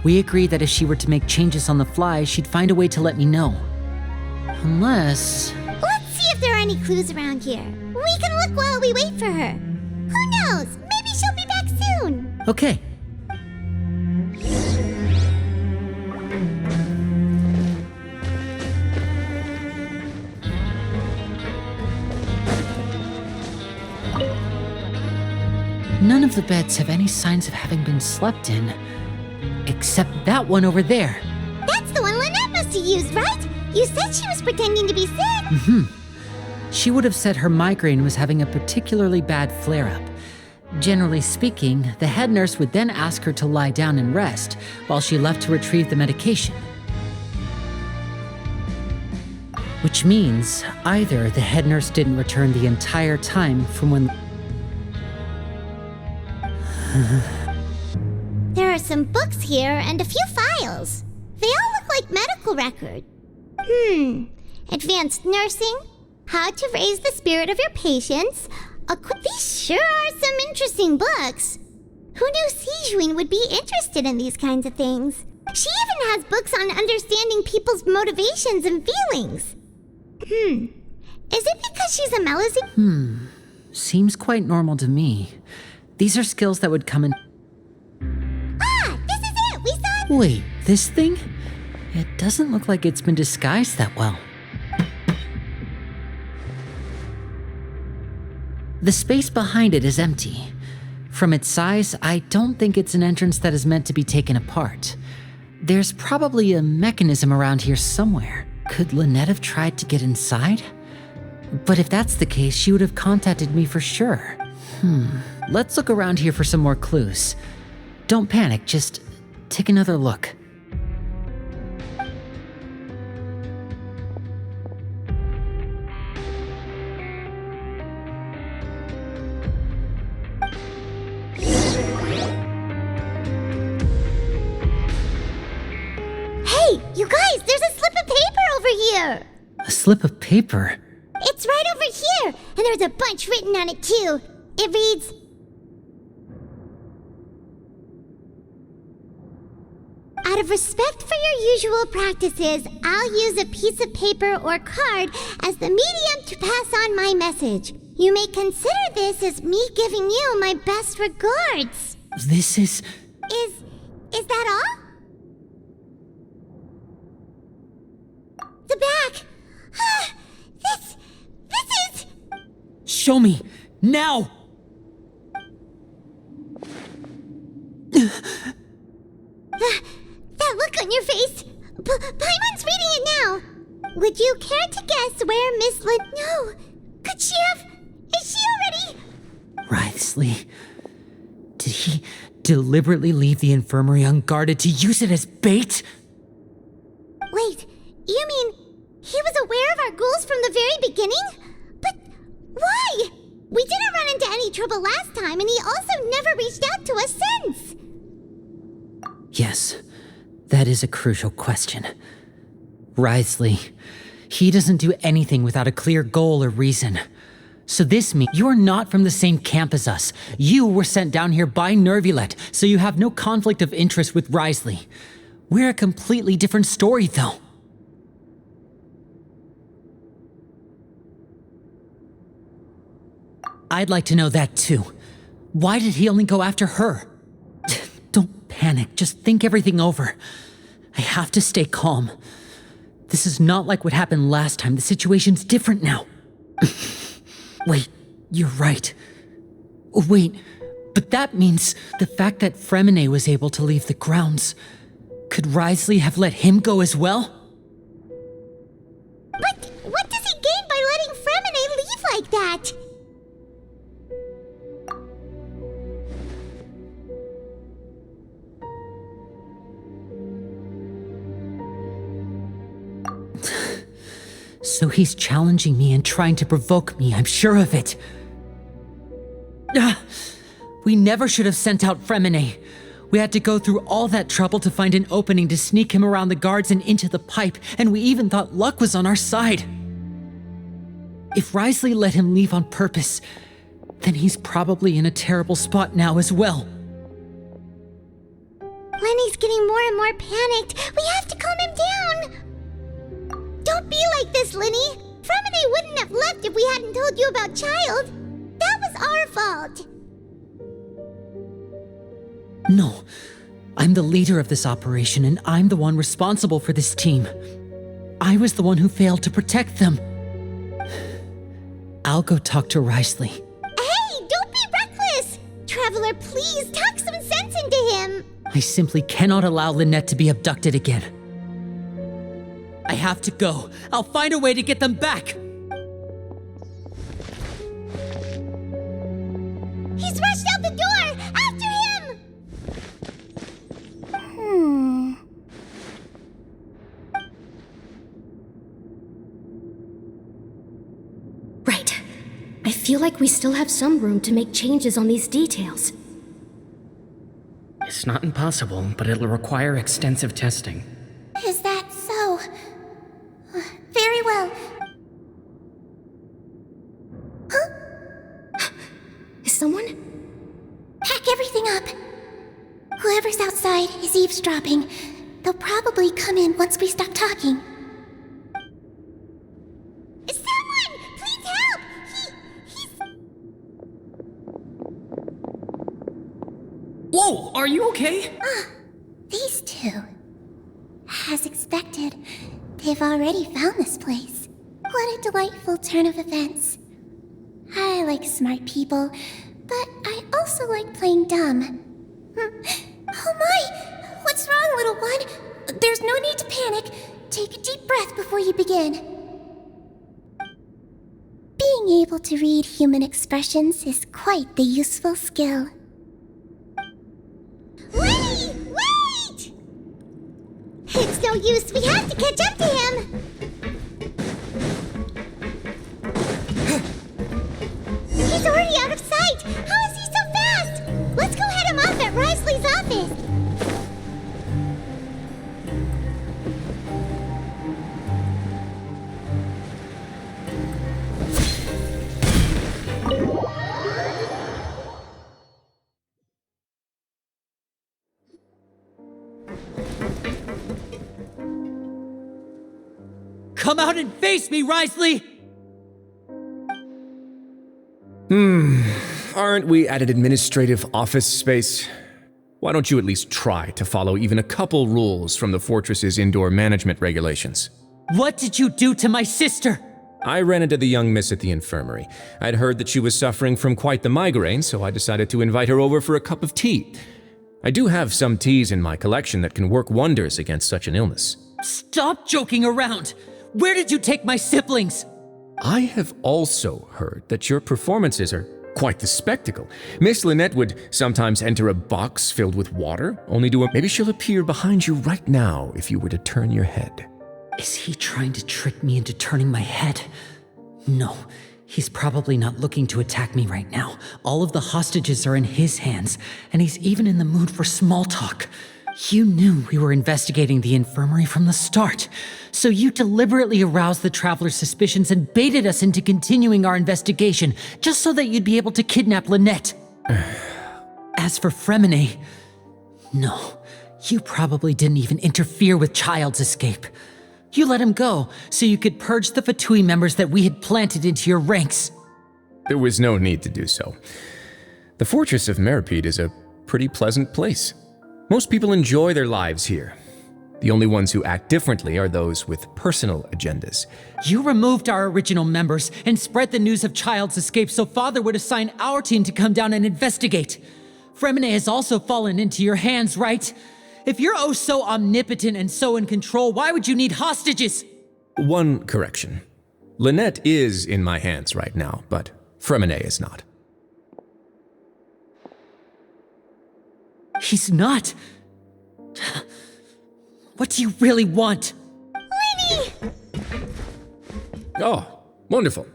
We agreed that if she were to make changes on the fly, she'd find a way to let me know. Unless... Let's see if there are any clues around here. We can look while we wait for her. Who knows? Maybe she'll be back soon. Okay. None of the beds have any signs of having been slept in. Except that one over there. That's the one Lynette must have used, right? You said she was pretending to be sick. Mm-hmm. She would have said her migraine was having a particularly bad flare-up. Generally speaking, the head nurse would then ask her to lie down and rest while she left to retrieve the medication. Which means either the head nurse didn't return the entire time from when... There are some books here and a few files. They all look like medical record. Advanced nursing, how to raise the spirit of your patients. These sure are some interesting books. Who knew Sijuin would be interested in these kinds of things? She even has books on understanding people's motivations and feelings. Is it because she's a Melusine? Seems quite normal to me. These are skills that would come in... Ah, this is it! We saw it! Wait, this thing? It doesn't look like it's been disguised that well. The space behind it is empty. From its size, I don't think it's an entrance that is meant to be taken apart. There's probably a mechanism around here somewhere. Could Lynette have tried to get inside? But if that's the case, she would have contacted me for sure. Let's look around here for some more clues. Don't panic, just take another look. Hey, you guys, there's a slip of paper over here! A slip of paper? It's right over here, and there's a bunch written on it too. It reads... Out of respect for your usual practices, I'll use a piece of paper or card as the medium to pass on my message. You may consider this as me giving you my best regards. This is... Is that all? The back! This is... Show me! Now! That look on your face! Paimon's reading it now! Would you care to guess where Miss No! Could she have... Is she already... Wriothesley... Did he deliberately leave the infirmary unguarded to use it as bait? Wait, you mean he was aware of our goals from the very beginning? But why? We didn't run into any trouble last time, and he also never reached out to us since. Yes, that is a crucial question. Wriothesley, he doesn't do anything without a clear goal or reason. So this means you're not from the same camp as us. You were sent down here by Nervulet, so you have no conflict of interest with Wriothesley. We're a completely different story, though. I'd like to know that too. Why did he only go after her? Don't panic, just think everything over. I have to stay calm. This is not like what happened last time. The situation's different now. Wait, you're right. Wait, but that means the fact that Fremine was able to leave the grounds. Could Wriothesley have let him go as well? But what does he gain by letting Fremine leave like that? So he's challenging me and trying to provoke me, I'm sure of it. We never should have sent out Fremine. We had to go through all that trouble to find an opening to sneak him around the guards and into the pipe, and we even thought luck was on our side. If Wriothesley let him leave on purpose, then he's probably in a terrible spot now as well. Lenny's getting more and more panicked. We have to calm him down. Don't be like this, Lenny. Fremine wouldn't have left if we hadn't told you about Child. That was our fault. No, I'm the leader of this operation, and I'm the one responsible for this team. I was the one who failed to protect them. I'll go talk to Wriothesley. Hey, don't be reckless. Traveling traveler, please talk some sense into him. I simply cannot allow Lynette to be abducted again. I have to go. I'll find a way to get them back. He's rushed out the door! After him! Right. I feel like we still have some room to make changes on these details. It's not impossible, but it'll require extensive testing. Is that so? Very well. Huh? Is someone? Pack everything up. Whoever's outside is eavesdropping. They'll probably come in once we stop talking. Someone! Please help! He's... Whoa, are you okay? These two. As expected, they've already found this place. What a delightful turn of events. I like smart people, but I also like playing dumb. Oh my! What's wrong, little one? There's no need to panic. Take a deep breath before you begin. Being able to read human expressions is quite the useful skill. Wait! Wait! It's no use. We have to catch up to him. He's already out of sight. How is he so fast? Let's go head him off at Risley's office. Come out and face me, Risley! Aren't we at an administrative office space? Why don't you at least try to follow even a couple rules from the fortress's indoor management regulations? What did you do to my sister? I ran into the young miss at the infirmary. I'd heard that she was suffering from quite the migraine, so I decided to invite her over for a cup of tea. I do have some teas in my collection that can work wonders against such an illness. Stop joking around! Where did you take my siblings? I have also heard that your performances are quite the spectacle. Miss Lynette would sometimes enter a box filled with water, only to maybe she'll appear behind you right now if you were to turn your head. Is he trying to trick me into turning my head? No, he's probably not looking to attack me right now. All of the hostages are in his hands, and he's even in the mood for small talk. You knew we were investigating the infirmary from the start, so you deliberately aroused the traveler's suspicions and baited us into continuing our investigation just so that you'd be able to kidnap Lynette. As for Fremine, no, you probably didn't even interfere with Child's escape. You let him go so you could purge the Fatui members that we had planted into your ranks. There was no need to do so. The fortress of Meripede is a pretty pleasant place. Most people enjoy their lives here. The only ones who act differently are those with personal agendas. You removed our original members and spread the news of Child's escape so Father would assign our team to come down and investigate. Fremine has also fallen into your hands, right? If you're oh so omnipotent and so in control, why would you need hostages? One correction. Lynette is in my hands right now, but Fremine is not. He's not. What do you really want? Lenny! Oh, wonderful.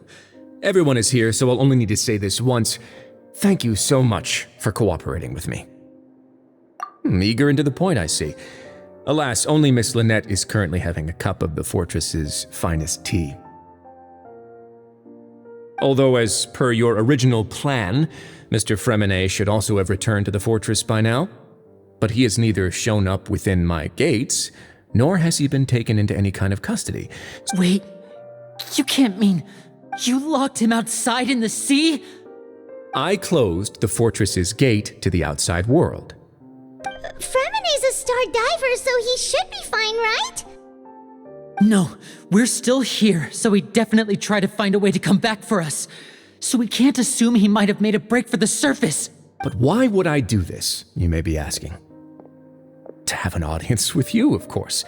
Everyone is here, so I'll only need to say this once. Thank you so much for cooperating with me. Eager and to the point, I see. Alas, only Miss Lynette is currently having a cup of the fortress's finest tea. Although, as per your original plan, Mr. Fremine should also have returned to the fortress by now. But he has neither shown up within my gates, nor has he been taken into any kind of custody. Wait, you can't mean you locked him outside in the sea? I closed the fortress's gate to the outside world. Fremine's a star diver, so he should be fine, right? No, we're still here, so he definitely tried to find a way to come back for us. So we can't assume he might have made a break for the surface. But why would I do this, you may be asking? To have an audience with you, of course.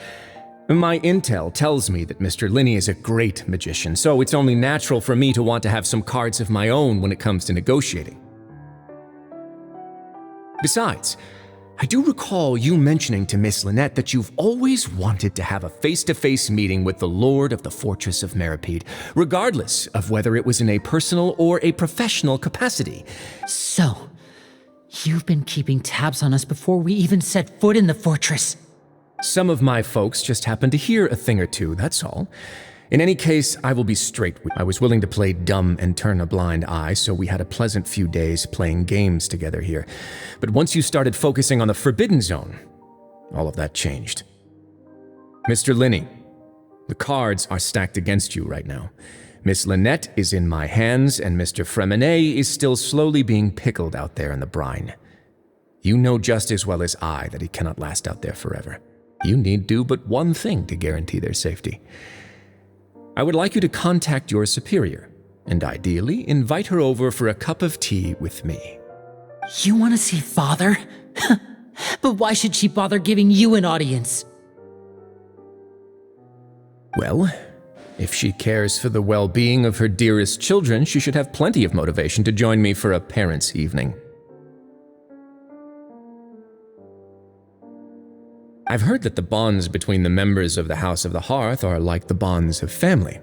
My intel tells me that Mr. Linney is a great magician, so it's only natural for me to want to have some cards of my own when it comes to negotiating. Besides, I do recall you mentioning to Miss Lynette that you've always wanted to have a face-to-face meeting with the Lord of the Fortress of Meripede, regardless of whether it was in a personal or a professional capacity. So, you've been keeping tabs on us before we even set foot in the fortress. Some of my folks just happened to hear a thing or two, that's all. In any case, I will be straight. I was willing to play dumb and turn a blind eye, so we had a pleasant few days playing games together here. But once you started focusing on the Forbidden Zone, all of that changed. Mr. Linney, the cards are stacked against you right now. Miss Lynette is in my hands, and Mr. Fremenet is still slowly being pickled out there in the brine. You know just as well as I that he cannot last out there forever. You need do but one thing to guarantee their safety. I would like you to contact your superior, and ideally invite her over for a cup of tea with me. You want to see Father? But why should she bother giving you an audience? Well, if she cares for the well-being of her dearest children, she should have plenty of motivation to join me for a parents' evening. I've heard that the bonds between the members of the House of the Hearth are like the bonds of family.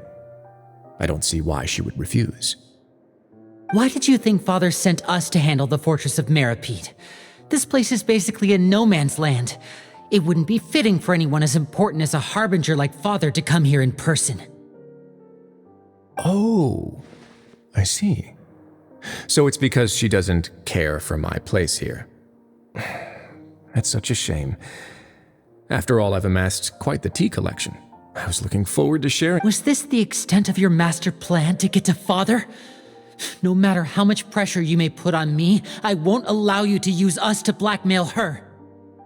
I don't see why she would refuse. Why did you think Father sent us to handle the Fortress of Meripede? This place is basically a no man's land. It wouldn't be fitting for anyone as important as a harbinger like Father to come here in person. Oh, I see. So it's because she doesn't care for my place here. That's such a shame. After all, I've amassed quite the tea collection. I was looking forward to sharing. Was this the extent of your master plan to get to Father? No matter how much pressure you may put on me, I won't allow you to use us to blackmail her.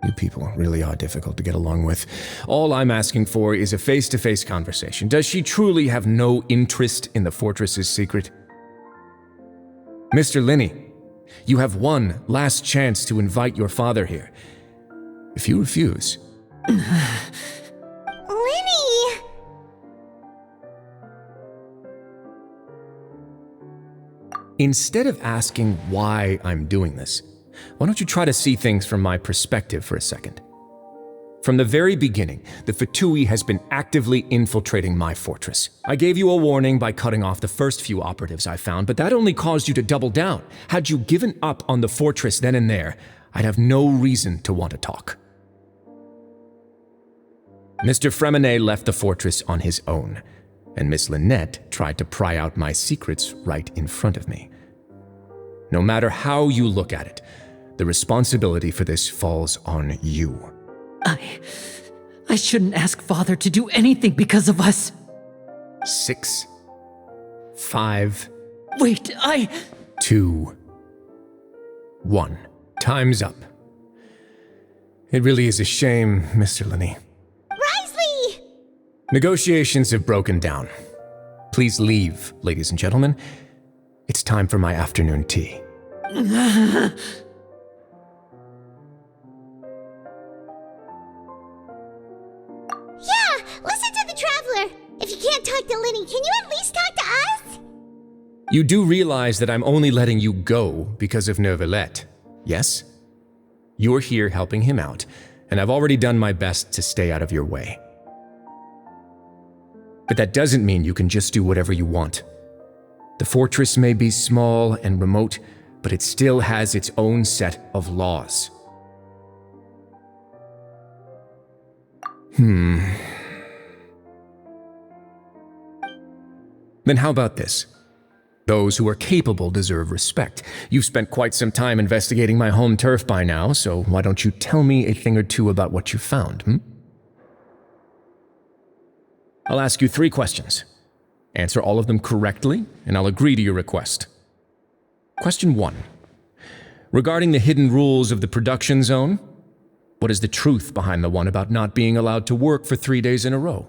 You people really are difficult to get along with. All I'm asking for is a face-to-face conversation. Does she truly have no interest in the fortress's secret? Mr. Linney, you have one last chance to invite your father here. If you refuse... Linney! Instead of asking why I'm doing this, why don't you try to see things from my perspective for a second? From the very beginning, the Fatui has been actively infiltrating my fortress. I gave you a warning by cutting off the first few operatives I found, but that only caused you to double down. Had you given up on the fortress then and there, I'd have no reason to want to talk. Mr. Fremenet left the fortress on his own, and Miss Lynette tried to pry out my secrets right in front of me. No matter how you look at it, the responsibility for this falls on you. I shouldn't ask Father to do anything because of us. 6, 5... Wait, 2, 1. Time's up. It really is a shame, Mr. Linney. Risley! Negotiations have broken down. Please leave, ladies and gentlemen. It's time for my afternoon tea. Yeah, listen to the Traveler. If you can't talk to Linney, can you at least talk to us? You do realize that I'm only letting you go because of Neuvillette, yes? You're here helping him out, and I've already done my best to stay out of your way. But that doesn't mean you can just do whatever you want. The fortress may be small and remote, but it still has its own set of laws. Then how about this? Those who are capable deserve respect. You've spent quite some time investigating my home turf by now, so why don't you tell me a thing or two about what you found, I'll ask you 3 questions. Answer all of them correctly, and I'll agree to your request. Question 1. Regarding the hidden rules of the production zone, what is the truth behind the one about not being allowed to work for 3 days in a row?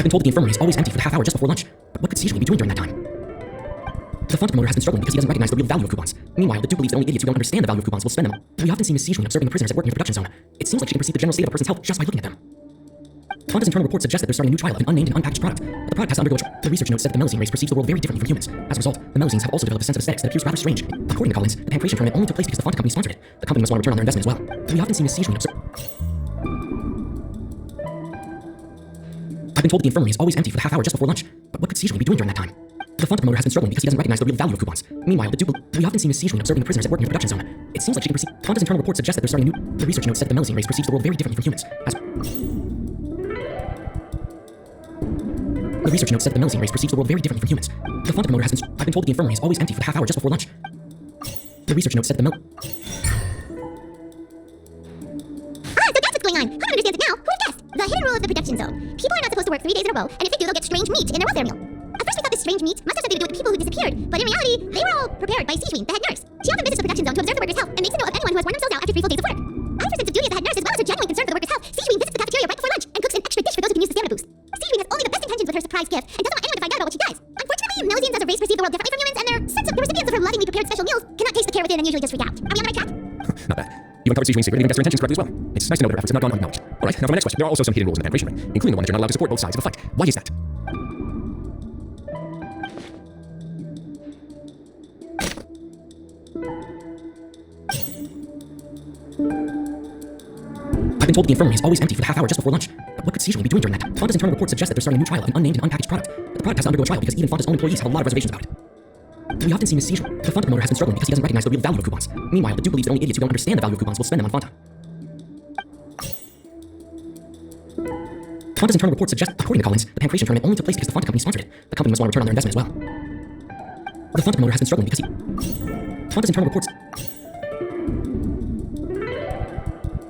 I've been told that the infirmary is always empty for the half hour just before lunch, but what could Sijuin be doing during that time? The Fontaine promoter has been struggling because he doesn't recognize the real value of coupons. Meanwhile, the Duke believes that only idiots who don't understand the value of coupons will spend them. We often see Miss Sijuin observing the prisoners that work near the production zone. It seems like she can perceive the general state of a person's health just by looking at them. Fonta's internal reports suggest that they're starting a new trial of an unnamed and unpackaged product, but the product has to undergo a trial. The research notes said that the Melusine race perceives the world very differently from humans. As a result, the Melusines have also developed a sense of aesthetics that appears rather strange. According to Collins, the pancreation tournament only took place because the Fonta company sponsored it. The company must want to return on their investment as well. We often see Miss Sijuin observe. I've been told that the infirmary is always empty for the half hour just before lunch, but what could Sijuin be doing during that time? The Fonta promoter has been struggling because he doesn't recognize the real value of coupons. Meanwhile, we often see Miss Sijuin observing the prisoners that work near the production zone. It seems like she can perceive. Fonta's internal reports suggest that they're starting a new. The research notes said that the Melusine race perceives the world very differently from humans. The research notes said that the Melusine race perceives the world very differently from humans. The Fonta promoter has been. I've been told that the infirmary is always empty for the half hour just before lunch. The research notes said that the So that's what's going on. Paimon understands it now. Who would have guessed? The hidden rule of the production zone. People are not supposed to work 3 days in a row, and if they do, they'll get strange meat in their welfare meal. At first we thought this strange meat must have something to do with the people who disappeared, but in reality, they were all prepared by Sijuin, the head nurse. She often visits the production zone to observe the workers' health and makes a note of anyone who has worn themselves out after 3 full days of work. Out of her sense of duty as the head nurse, as well as her genuine concern for the workers' health, Sijuin visits the cafeteria right before lunch and cooks an extra dish for those who can use the stamina boost. Sijuin has only the best intentions with her surprise gift and doesn't want anyone to find out about what she does. Unfortunately, Melusines as a race perceive the world differently from humans, and the recipients of her lovingly prepared special meals cannot taste the care within and usually just freak out. Are we on the right track? Not bad. You uncovered Sijuin's secret and even guessed her intentions correctly as well. It's nice to know that her efforts have not gone unacknowledged. Alright, now for my next question. There are also some hidden rules in the pancreation ring, including the one that you're not allowed to support both sides of a fight. Why is that? I've been told that the infirmary is always empty for the half hour just before lunch, but what could Sijuin be doing during that time? Fonta's internal reports suggest that they're starting a new trial of an unnamed and unpackaged product, but the product has to undergo a trial because even Fonta's own employees have a lot of reservations about it. We often see Miss Sijuin. The Fonta promoter has been struggling because he doesn't recognize the real value of coupons. Meanwhile, the Duke believes that only idiots who don't understand the value of coupons will spend them on Fonta. Fonta's internal reports suggest, according to Collins, the pancreation tournament only took place because the Fonta company sponsored it. The company must want to return on their investment as well. The Fonta promoter has been struggling because Fonta's internal reports.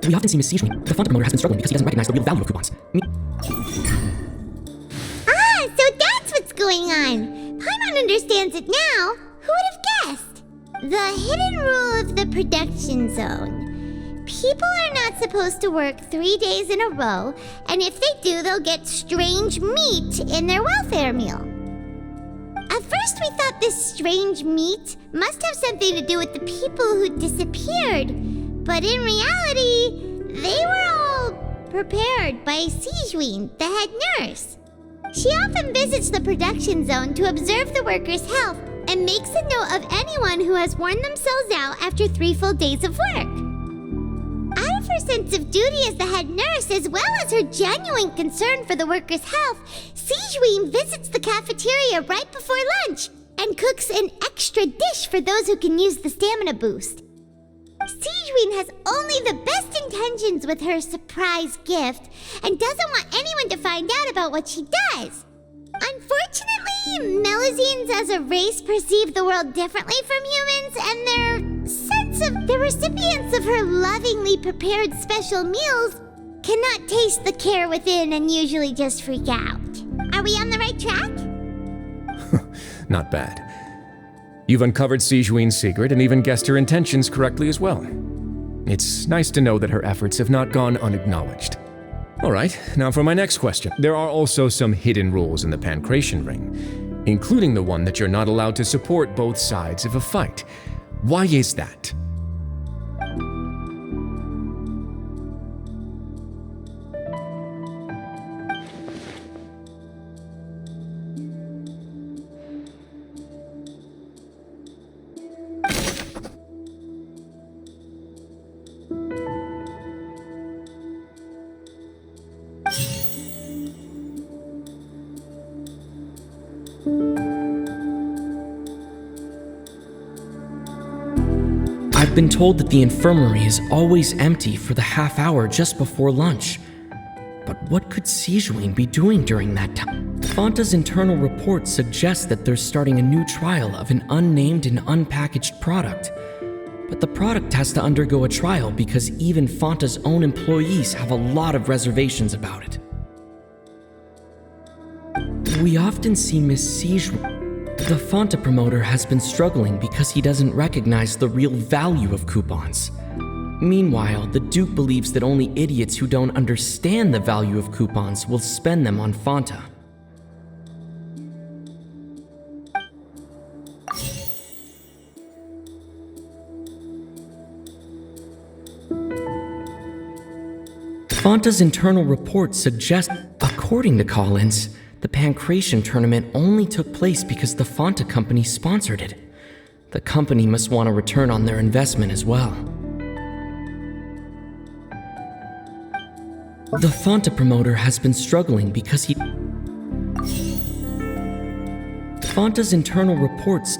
We often see Miss Sijuin. The Fonta promoter has been struggling because he doesn't recognize the real value of coupons. So that's what's going on. Paimon understands it now. Who would have guessed? The hidden rule of the production zone. People are not supposed to work 3 days in a row, and if they do, they'll get strange meat in their welfare meal. At first we thought this strange meat must have something to do with the people who disappeared, but in reality, they were all prepared by Sijuin, the head nurse. She often visits the production zone to observe the workers' health and makes a note of anyone who has worn themselves out after 3 full days of work. Out of her sense of duty as the head nurse, as well as her genuine concern for the workers' health, Sijuin visits the cafeteria right before lunch and cooks an extra dish for those who can use the stamina boost. Sijuin has only the best intentions with her surprise gift and doesn't want anyone to find out about what she does. Unfortunately, Melusines as a race perceive the world differently from humans, and the recipients of her lovingly prepared special meals cannot taste the care within and usually just freak out. Are we on the right track? Not bad. You've uncovered Sijuin's secret and even guessed her intentions correctly as well. It's nice to know that her efforts have not gone unacknowledged. Alright, now for my next question. There are also some hidden rules in the pancreation ring, including the one that you're not allowed to support both sides of a fight. Why is that? I've been told that the infirmary is always empty for the half hour just before lunch. But what could Sijuin be doing during that time? Fonta's internal report suggests that they're starting a new trial of an unnamed and unpackaged product. But the product has to undergo a trial because even Fonta's own employees have a lot of reservations about it. We often see Miss Sijuin. The Fonta promoter has been struggling because he doesn't recognize the real value of coupons. Meanwhile, the Duke believes that only idiots who don't understand the value of coupons will spend them on Fonta. Fonta's internal reports suggest, according to Collins, the Pancration tournament only took place because the Fonta company sponsored it. The company must want a return on their investment as well. The Fonta promoter has been struggling because he... Fonta's internal reports...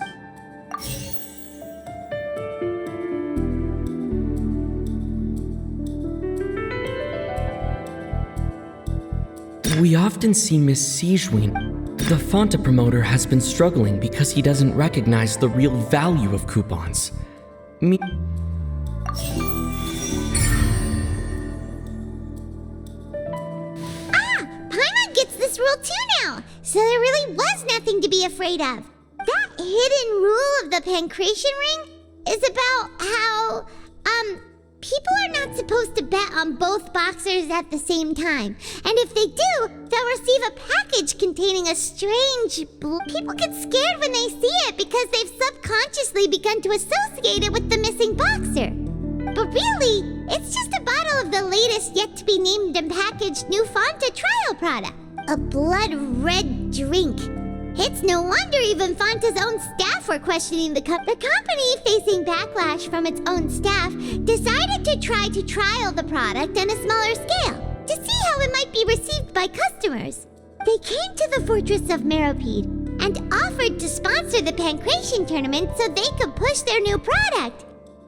We often see Miss Sigewin. The Fonta promoter has been struggling because he doesn't recognize the real value of coupons. Paimon gets this rule too now, so there really was nothing to be afraid of. That hidden rule of the Pancration ring is about how, people are not supposed to bet on both boxers at the same time. And if they do, they'll receive a package containing a strange... People get scared when they see it because they've subconsciously begun to associate it with the missing boxer. But really, it's just a bottle of the latest yet-to-be-named and packaged new Fonta trial product. A blood-red drink. It's no wonder even Fonta's own staff were questioning the company. The company, facing backlash from its own staff, decided to try to trial the product on a smaller scale to see how it might be received by customers. They came to the fortress of Meropede and offered to sponsor the Pancration tournament so they could push their new product.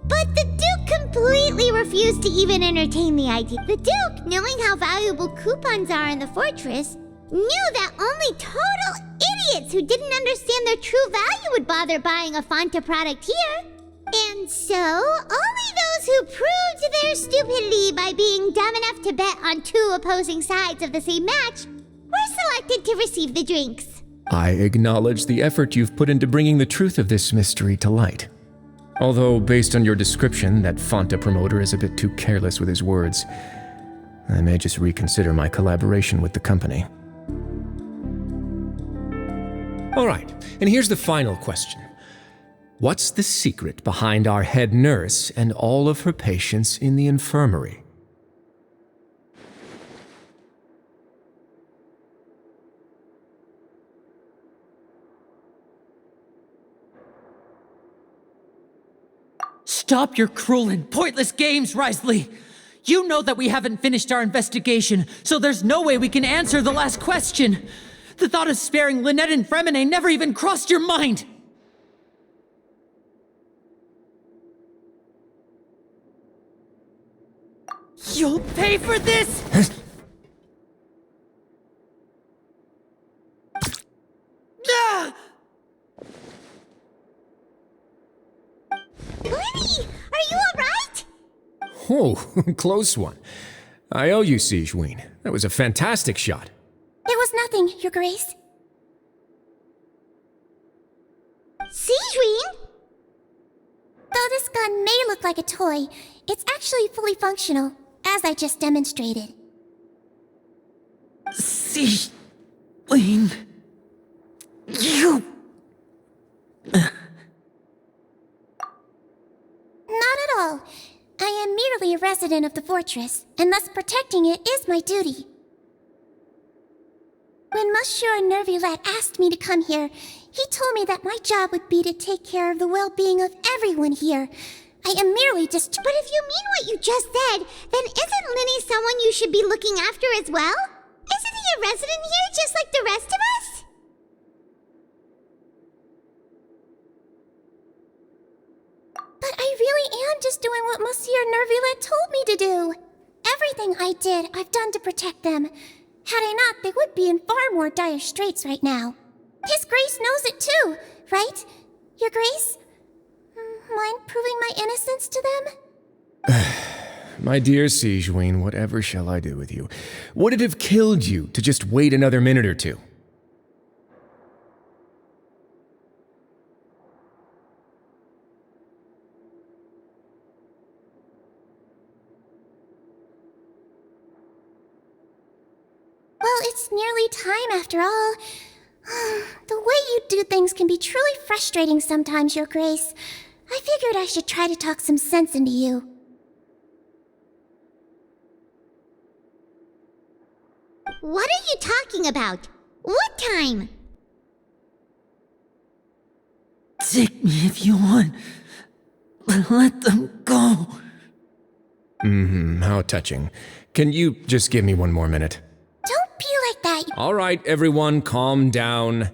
But the Duke completely refused to even entertain the idea. The Duke, knowing how valuable coupons are in the fortress, knew that only total idiots who didn't understand their true value would bother buying a Fonta product here. And so, only those who proved their stupidity by being dumb enough to bet on two opposing sides of the same match were selected to receive the drinks. I acknowledge the effort you've put into bringing the truth of this mystery to light. Although, based on your description, that Fonta promoter is a bit too careless with his words, I may just reconsider my collaboration with the company. All right, and here's the final question. What's the secret behind our head nurse and all of her patients in the infirmary? Stop your cruel and pointless games, Risley! You know that we haven't finished our investigation, so there's no way we can answer the last question! The thought of sparing Lynette and Fremine never even crossed your mind! You'll pay for this! Ah! Lenny, are you alright? Oh, close one. I owe you, Sigewin. That was a fantastic shot. It was nothing, Your Grace. Sigewin? Though this gun may look like a toy, it's actually fully functional, as I just demonstrated. Sigewin... You... Not at all. I am merely a resident of the fortress, and thus protecting it is my duty. When Monsieur Nervulette asked me to come here, he told me that my job would be to take care of the well-being of everyone here. I am merely just... But if you mean what you just said, then isn't Linny someone you should be looking after as well? Isn't he a resident here just like the rest of us? But I really am just doing what Monsieur Nervulette told me to do. Everything I did, I've done to protect them. Had I not, they would be in far more dire straits right now. His Grace knows it too, right? Your Grace? Mind proving my innocence to them? My dear Sigewin, whatever shall I do with you? Would it have killed you to just wait another minute or two? Well, it's nearly time after all. The way you do things can be truly frustrating sometimes, Your Grace. I figured I should try to talk some sense into you. are you talking about? What time? Take me if you want. Let them go. How touching. Can you just give me one more minute? Don't be like that. All right, everyone, calm down.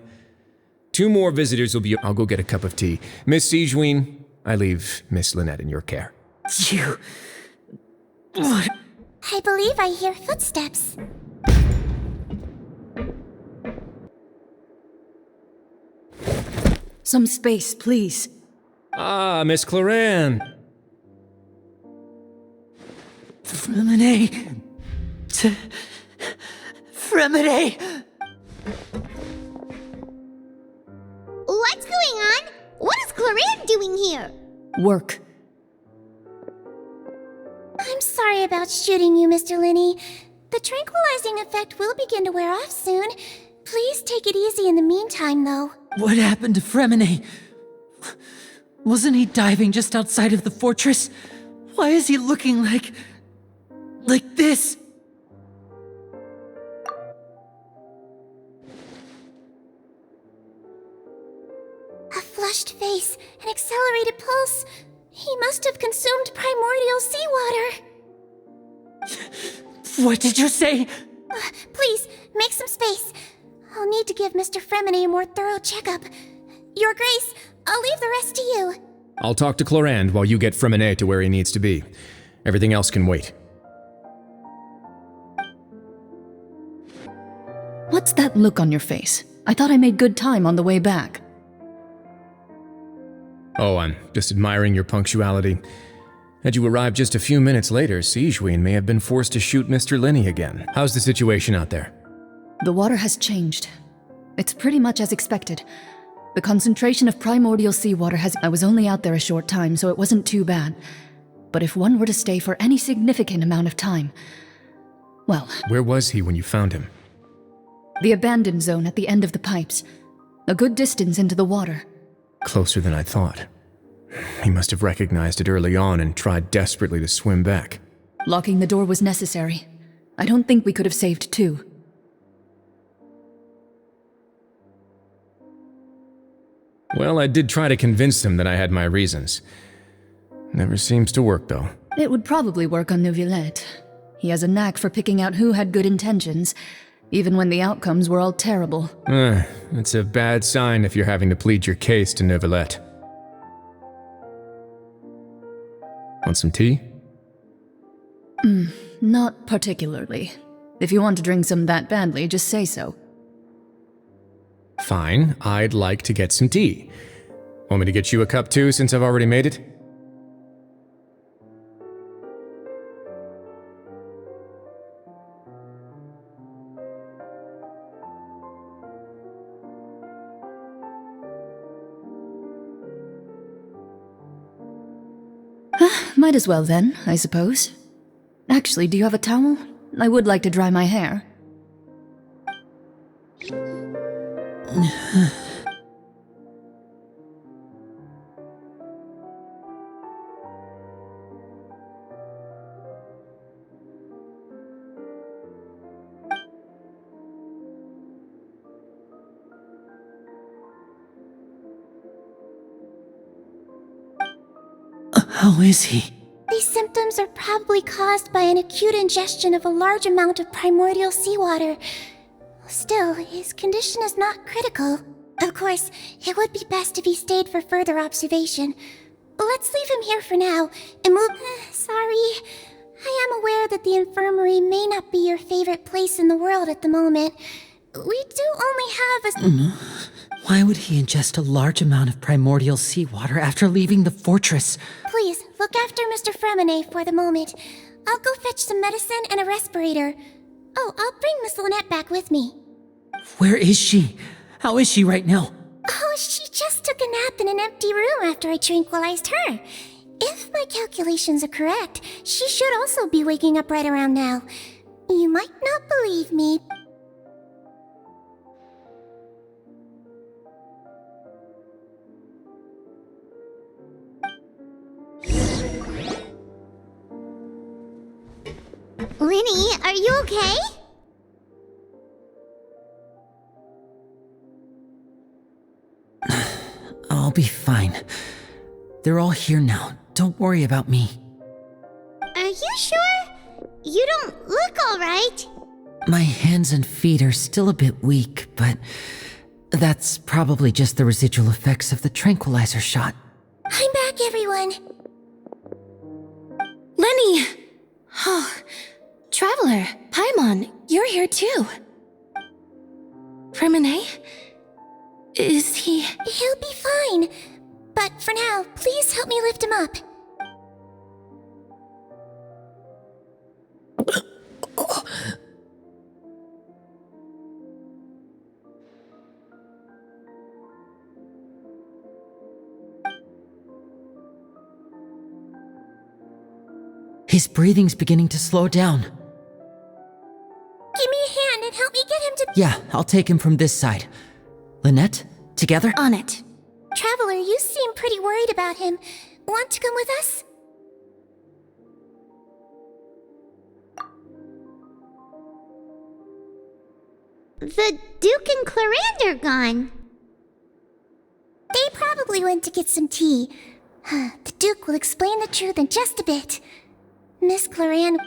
2 more visitors will be... I'll go get a cup of tea. Miss Sijween, I leave Miss Lynette in your care. You... What? I believe I hear footsteps. Some space, please. Ah, Miss Cloran. Fremine. Fremine. What's going on? What is Cloran doing here? Work. I'm sorry about shooting you, Mr. Linney. The tranquilizing effect will begin to wear off soon. Please take it easy in the meantime, though. What happened to Fremine? Wasn't he diving just outside of the fortress? Why is he looking like this? A flushed face, an accelerated pulse. He must have consumed primordial seawater. What did you say? Please, make some space. I'll need to give Mr. Fremine a more thorough checkup. Your Grace, I'll leave the rest to you. I'll talk to Clorand while you get Fremine to where he needs to be. Everything else can wait. What's that look on your face? I thought I made good time on the way back. Oh, I'm just admiring your punctuality. Had you arrived just a few minutes later, Sijween may have been forced to shoot Mr. Linney again. How's the situation out there? The water has changed. It's pretty much as expected. The concentration of primordial seawater has... I was only out there a short time, so it wasn't too bad. But if one were to stay for any significant amount of time... Well... Where was he when you found him? The abandoned zone at the end of the pipes. A good distance into the water. Closer than I thought. He must have recognized it early on and tried desperately to swim back. Locking the door was necessary. I don't think we could have saved 2. Well, I did try to convince him that I had my reasons. Never seems to work, though. It would probably work on Neuvillette. He has a knack for picking out who had good intentions, even when the outcomes were all terrible. It's a bad sign if you're having to plead your case to Neuvillette. Want some tea? Not particularly. If you want to drink some that badly, just say so. Fine, I'd like to get some tea. Want me to get you a cup too, since I've already made it? Might as well then, I suppose. Actually, do you have a towel? I would like to dry my hair. How is he? These symptoms are probably caused by an acute ingestion of a large amount of primordial seawater. Still, his condition is not critical. Of course, it would be best if he stayed for further observation. Let's leave him here for now and move... Sorry. I am aware that the infirmary may not be your favorite place in the world at the moment. We do only have a... Why would he ingest a large amount of primordial seawater after leaving the fortress? Please, look after Mr. Fremine for the moment. I'll go fetch some medicine and a respirator. Oh, I'll bring Miss Lynette back with me. Where is she? How is she right now? Oh, she just took a nap in an empty room after I tranquilized her. If my calculations are correct, she should also be waking up right around now. You might not believe me. Linny, are you okay? I'll be fine. They're all here now. Don't worry about me. Are you sure? You don't look alright. My hands and feet are still a bit weak, but that's probably just the residual effects of the tranquilizer shot. I'm back, everyone. Lenny! Oh, Traveler, Paimon, you're here too. Remine? Is he... He'll be fine. But for now, please help me lift him up. His breathing's beginning to slow down. Give me a hand and help me get him to... Yeah, I'll take him from this side. Lynette, together? On it. Traveler, you seem pretty worried about him. Want to come with us? The Duke and Clarande are gone. They probably went to get some tea. The Duke will explain the truth in just a bit. Miss Clarande